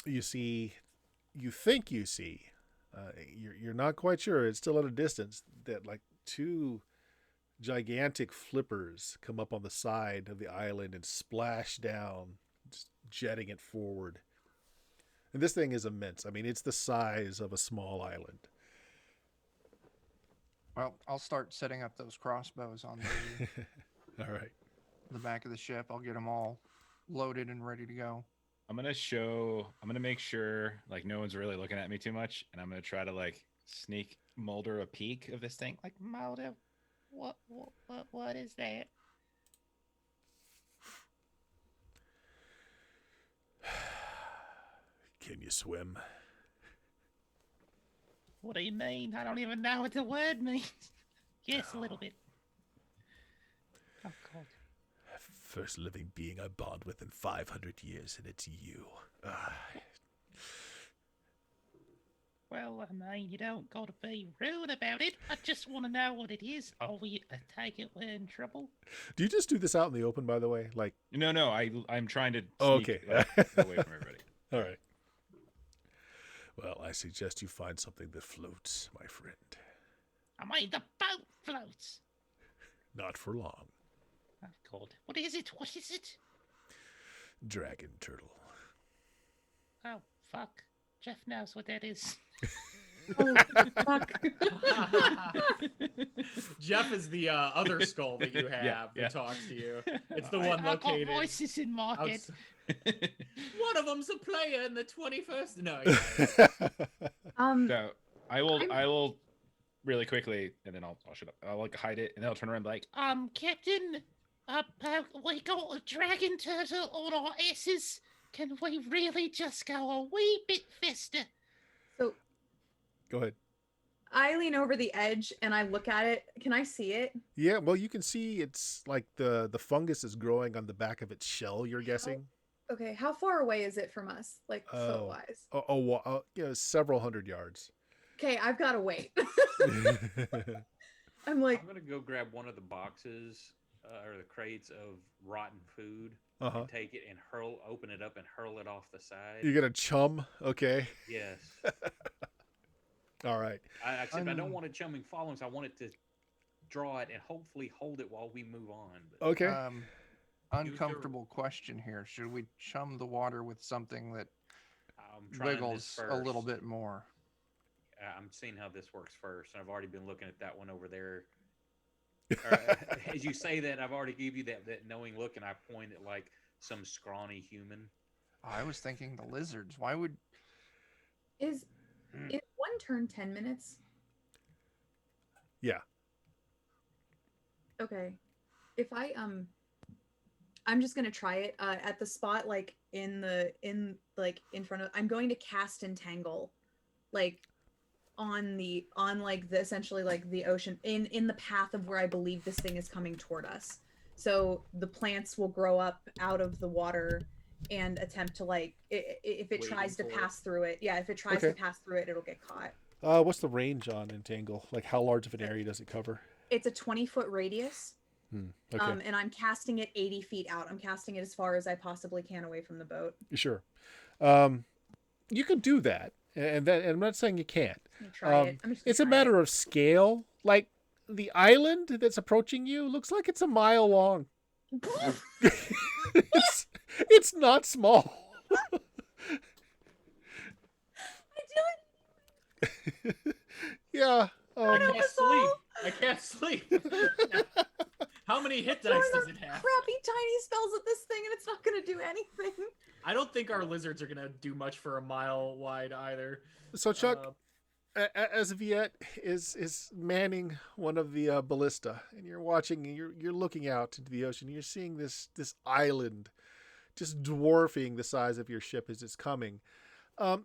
you think you see, you're not quite sure. It's still at a distance that like two gigantic flippers come up on the side of the island and splash down, just jetting it forward. And this thing is immense. I mean, it's the size of a small island. Well, I'll start setting up those crossbows on All right. the back of the ship. I'll get them all loaded and ready to go. I'm gonna make sure like no one's really looking at me too much, and I'm gonna try to like sneak Mulder a peek of this thing. Like, Mulder, what is that? Can you swim? What do you mean? I don't even know what the word means. Yes, a little bit. Oh God. First living being I bond with in 500 years, and it's you. Well, I mean, you don't got to be rude about it. I just want to know what it is. Oh, I take it we're in trouble. Do you just do this out in the open, by the way? Like, no, I'm trying to. Oh, Sneak, okay. like, away from everybody. all right. Well, I suggest you find something that floats, my friend. I mean, the boat floats. Not for long. Oh God. What is it? What is it? Dragon turtle. Oh, fuck. Jeff knows what that is. Oh, fuck. Jeff is the other skull that you have Yeah. that talks to you. It's the one I got located. voices in my head. outs- One of them's a player in the 21st. No, yeah. So I will I'm- really quickly, and then I'll shut up. I'll like hide it, and then I'll turn around and be like, Captain, we got a dragon turtle on our asses. Can we really just go a wee bit faster? So Go ahead. I lean over the edge and I look at it. Can I see it? Yeah, well, you can see it's like the fungus is growing on the back of its shell, you're guessing. Okay, how far away is it from us, like foot wise? Several hundred yards. Okay, I've got to wait. I'm like, I'm gonna go grab one of the boxes or the crates of rotten food Uh-huh. and take it and open it up and hurl it off the side. You're going to chum? Okay. Yes. All right. Except I don't want it chumming following, so I want it to draw it and hopefully hold it while we move on. But Okay. Uncomfortable question here. Should we chum the water with something that I'm trying this wiggles a little first. bit more? I'm seeing how this works first, and I've already been looking at that one over there. Or, as you say that, I've already gave you that knowing look, and I point at like some scrawny human. I was thinking the lizards. Why would is one turn 10 minutes? Yeah. Okay. If I'm just gonna try it at the spot like in front of. I'm going to cast entangle, like on like the essentially like the ocean in the path of where I believe this thing is coming toward us. So the plants will grow up out of the water and attempt to like if it tries to Waiting for pass through it. Yeah, if it tries Okay. to pass through it, it'll get caught. What's the range on entangle? Like how large of an area does it cover? It's a 20-foot radius. Okay. And I'm casting it 80 feet out. I'm casting it as far as I possibly can away from the boat. Sure. You can do that, and I'm not saying you can't. I'm gonna try it. I'm just gonna It's a try matter of scale. Like the island that's approaching you looks like it's a mile long. it. It's not small. I do it. Yeah. I can't sleep. I can't sleep. How many hit Throwing dice does those it have? crappy tiny spells at this thing, and it's not gonna do anything. I don't think our lizards are gonna do much for a mile wide either. So Chuck, Uh, as Viet is manning one of the ballista, and you're watching, and you're looking out into the ocean. You're seeing this island, just dwarfing the size of your ship as it's coming.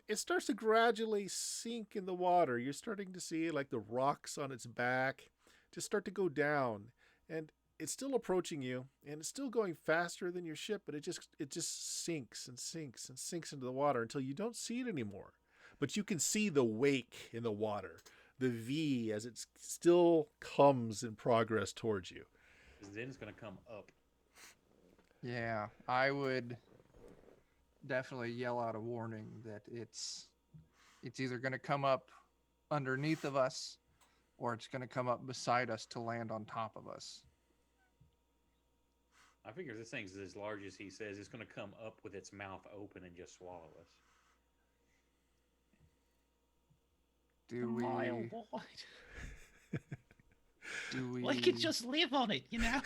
It starts to gradually sink in the water. You're starting to see like the rocks on its back just start to go down, and it's still approaching you, and it's still going faster than your ship, but it just sinks and sinks and sinks into the water until you don't see it anymore. But you can see the wake in the water, the V as it still comes in progress towards you. Then it's gonna come up. Yeah, I would definitely yell out a warning that it's either going to come up underneath of us or it's going to come up beside us to land on top of us. I figure this thing's as large as he says. It's gonna come up with its mouth open and just swallow us. Do A we mile wide. do we We could just live on it, you know?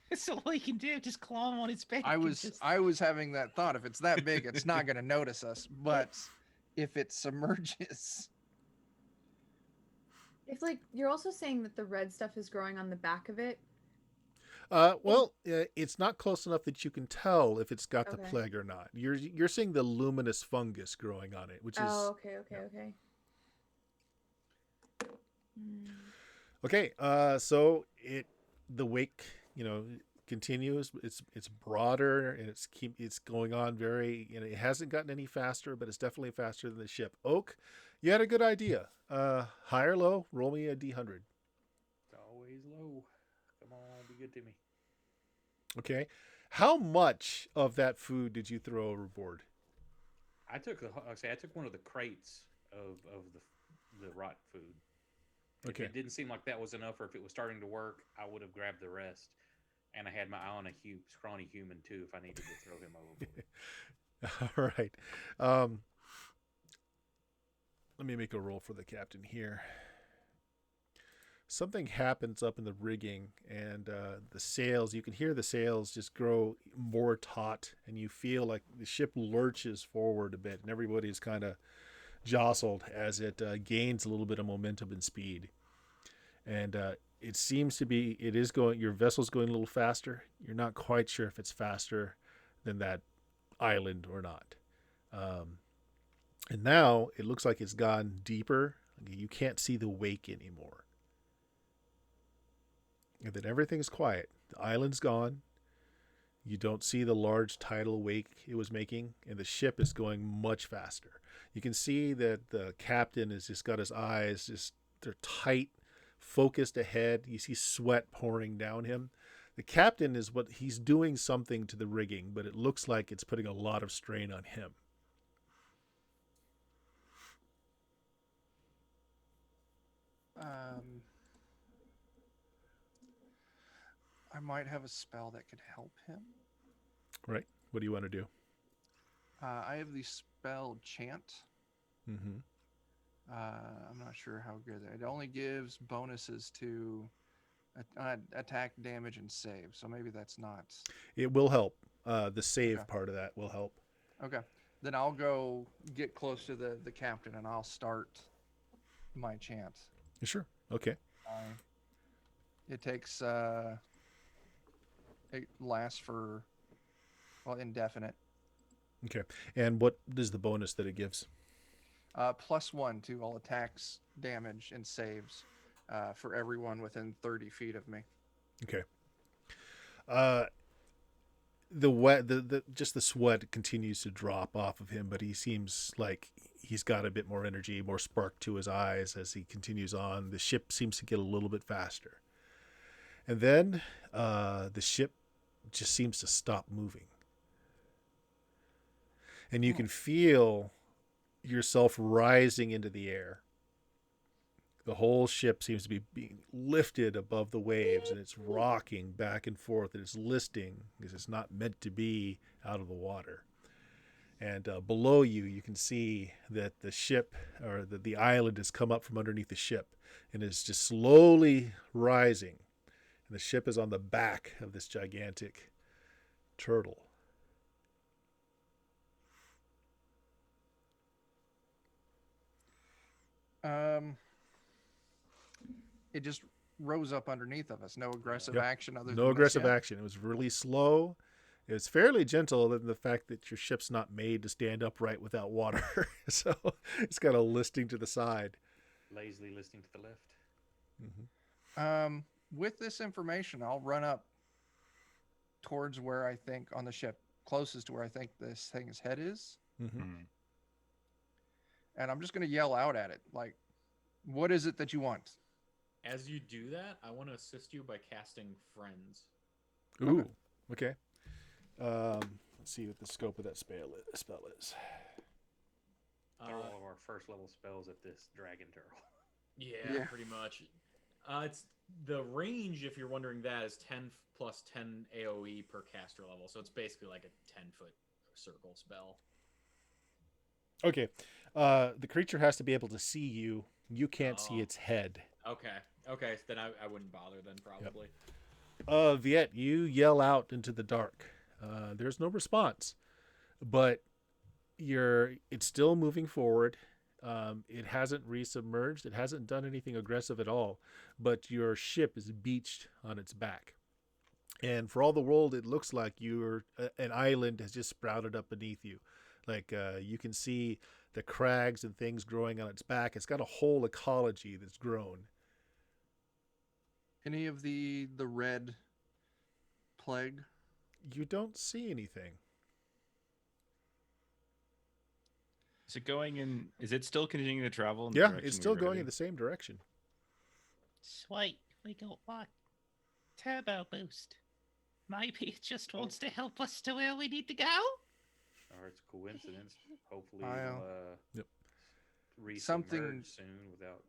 That's all we can do. Just climb on its back. I and was just... I was having that thought. If it's that big, it's not going to notice us, but if it submerges, If like you're also saying that the red stuff is growing on the back of it. It's not close enough that you can tell if it's got the Okay. plague or not. You're seeing the luminous fungus growing on it, which is Oh, okay. yeah. Mm. Okay. So the wake, continues. It's broader, and it's going on very. It hasn't gotten any faster, but it's definitely faster than the ship. Oak, you had a good idea. High or low? Roll me a d100. It's always low. Come on, be good to me. Okay. How much of that food did you throw overboard? I took one of the crates of the rot food. Okay. If it didn't seem like that was enough, or if it was starting to work, I would have grabbed the rest. And I had my eye on a scrawny human too, if I needed to throw him overboard. All right. Let me make a roll for the captain here. Something happens up in the rigging, and the sails, you can hear the sails just grow more taut, and you feel like the ship lurches forward a bit, and everybody's kind of jostled as it gains a little bit of momentum and speed. And it seems to be, your vessel's going a little faster. You're not quite sure if it's faster than that island or not. And now it looks like it's gone deeper. You can't see the wake anymore. And then everything's quiet. The island's gone. You don't see the large tidal wake it was making, and the ship is going much faster. You can see that the captain has just got his eyes they're tight, focused ahead. You see sweat pouring down him. The captain he's doing something to the rigging, but it looks like it's putting a lot of strain on him. I might have a spell that could help him. Right. What do you want to do? I have the spell Chant. Mm-hmm. I'm not sure how good it only gives bonuses to attack, damage, and save. So maybe that's not. It will help. The save Okay. part of that will help. Okay. Then I'll go get close to the captain and I'll start my chant. Sure. Okay. It takes it lasts for indefinite. Okay. And what is the bonus that it gives? +1 to all attacks, damage, and saves for everyone within 30 feet of me. Okay. The sweat continues to drop off of him, but he seems like he's got a bit more energy, more spark to his eyes as he continues on. The ship seems to get a little bit faster. And then the ship just seems to stop moving. And you can feel yourself rising into the air. The whole ship seems to be being lifted above the waves, and it's rocking back and forth, and it's listing because it's not meant to be out of the water. And below you, you can see that the ship, or the island, has come up from underneath the ship and is just slowly rising. And the ship is on the back of this gigantic turtle. It just rose up underneath of us. No aggressive Yep. action other No than this aggressive yet? action. It was really slow. It was fairly gentle, other than the fact that your ship's not made to stand upright without water. So it's kind of listing to the side. Lazily listening to the left. Mm-hmm. With this information, I'll run up towards where I think on the ship, closest to where I think this thing's head is, Mm-hmm. and I'm just going to yell out at it, like, "What is it that you want?" As you do that, I want to assist you by casting Friends. Ooh. Okay. Let's see what the scope of that spell is. They're all of our first level spells at this dragon turtle. Yeah, pretty much. It's the range, if you're wondering that, is 10 plus 10 AoE per caster level. So it's basically like a 10-foot circle spell. Okay. The creature has to be able to see you. You can't see Oh. its head. Okay. Then I wouldn't bother then, probably. Viet, you yell out into the dark. There's no response, but it's still moving forward. It hasn't resubmerged. It hasn't done anything aggressive at all, but your ship is beached on its back. And for all the world, it looks like an island has just sprouted up beneath you. Like you can see the crags and things growing on its back. It's got a whole ecology that's grown. Any of the red plague? You don't see anything. Is it going in? Is it still continuing to travel? In the Yeah, direction it's we still were going heading? in the same direction. Sweet, we got what? Turbo boost. Maybe it just wants to help us to where we need to go. Or it's coincidence. Hopefully I, it'll Yep. Something- resubmerge soon without.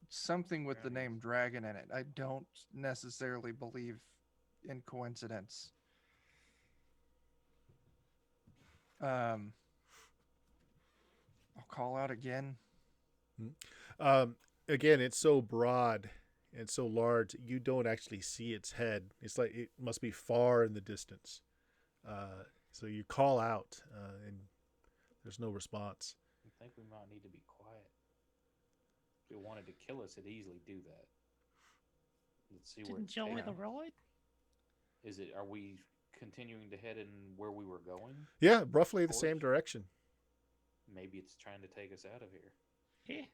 Something with the Dragons. name dragon in it. I don't necessarily believe in coincidence. I'll call out again. Again, it's so broad and so large, you don't actually see its head. It's like it must be far in the distance. So you call out, and there's no response. I think we might need to be quiet. If it wanted to kill us, it'd easily do that. Let's see To where it's enjoy the heading. ride. Are we continuing to head in where we were going? Yeah, roughly the Course. same direction. Maybe it's trying to take us out of here. Yeah.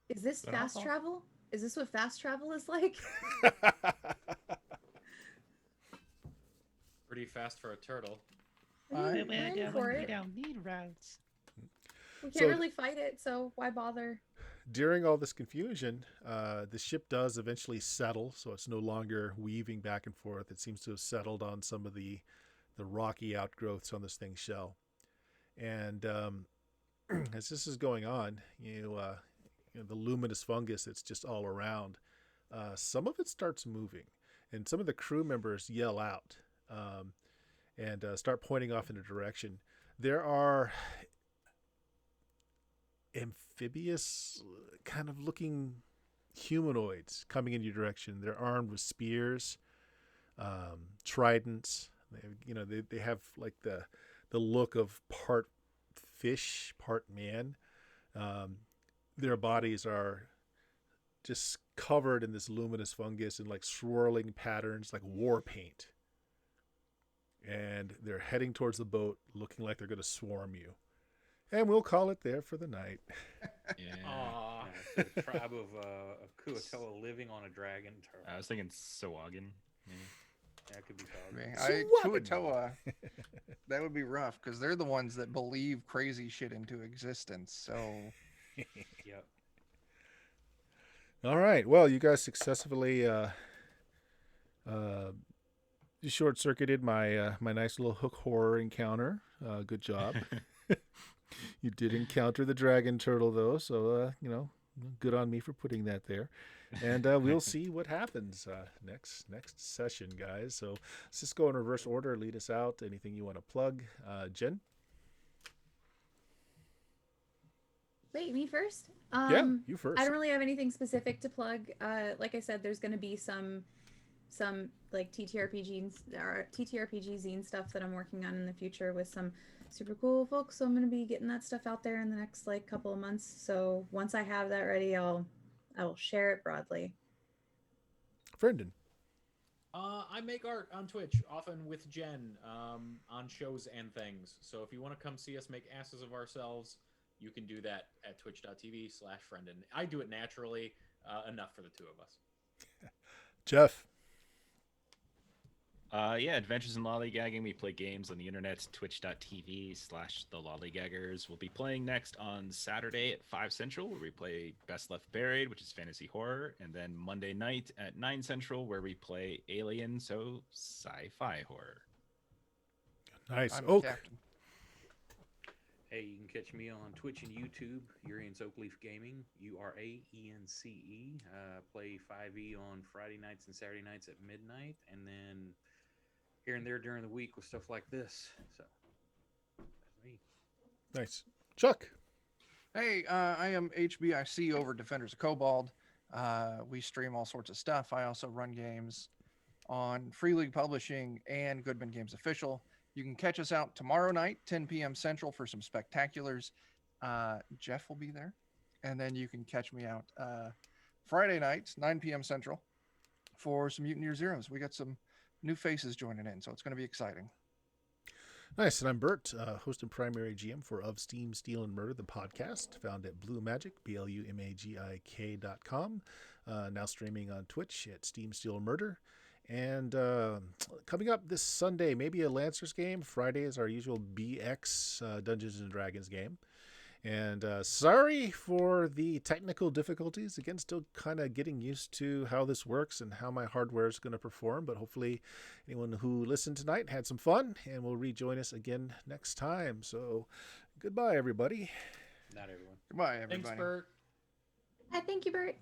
Is this But fast also- travel? Is this what fast travel is like? Pretty fast for a turtle. I mean, We're we're in going, for we it. don't need roads. We can't So- really fight it, so why bother? During all this confusion, the ship does eventually settle, so it's no longer weaving back and forth. It seems to have settled on some of the rocky outgrowths on this thing's shell. And as this is going on, the luminous fungus that's just all around, some of it starts moving, and some of the crew members yell out and start pointing off in a direction. There are amphibious kind of looking humanoids coming in your direction. They're armed with spears, tridents. They have like the look of part fish, part man. Their bodies are just covered in this luminous fungus and like swirling patterns like war paint. And they're heading towards the boat, looking like they're going to swarm you. And we'll call it there for the night. Yeah. Aw. So the tribe of Kuatoa living on a dragon turtle. I was thinking Sawagan. Maybe. That could be I called. mean, Swat. Kuatoa, that would be rough because they're the ones that believe crazy shit into existence. So Yep. All right. Well, you guys successfully short-circuited my my nice little hook horror encounter. Good job. You did encounter the dragon turtle, though, so good on me for putting that there. And we'll see what happens next session, guys. So let's just go in reverse order. Lead us out. Anything you want to plug, Jen? Wait, me first? Yeah, you first. I don't really have anything specific to plug. Like I said, there's going to be some some like TTRPG zine stuff that I'm working on in the future with some super cool folks. So I'm going to be getting that stuff out there in the next like couple of months. So once I have that ready, I will share it broadly. Brendan. I make art on Twitch, often with Jen, on shows and things. So if you want to come see us make asses of ourselves, you can do that at twitch.tv/friendin. I do it naturally, enough for the two of us. Jeff. Yeah, Adventures in Lollygagging. We play games on the internet, twitch.tv/the Lollygaggers. We'll be playing next on Saturday at 5 Central, where we play Best Left Buried, which is fantasy horror, and then Monday night at 9 Central, where we play Alien, so sci-fi horror. Nice. I'm Oak. Captain. Hey, you can catch me on Twitch and YouTube. Urian's Oakleaf Gaming, URAENCE. Play 5e on Friday nights and Saturday nights at midnight, and then here and there during the week with stuff like this. So, that's me. Nice. Chuck. Hey, I am HBIC over Defenders of Cobalt. We stream all sorts of stuff. I also run games on Free League Publishing and Goodman Games Official. You can catch us out tomorrow night, 10 p.m. Central, for some spectaculars. Jeff will be there. And then you can catch me out Friday night, 9 p.m. Central, for some Mutineer Zeros. We got some new faces joining in, so it's going to be exciting. Nice. And I'm Bert, host and primary GM for Of Steam, Steel, and Murder, the podcast, found at Blue Magic, BLUMAGIK.com. Now streaming on Twitch at Steam, Steel, and Murder. And coming up this Sunday, maybe a Lancers game. Friday is our usual BX Dungeons and Dragons game. And sorry for the technical difficulties. Again, still kind of getting used to how this works and how my hardware is going to perform. But hopefully anyone who listened tonight had some fun and will rejoin us again next time. So goodbye, everybody. Not everyone. Goodbye, everybody. Thanks, Bert. Thank you, Bert.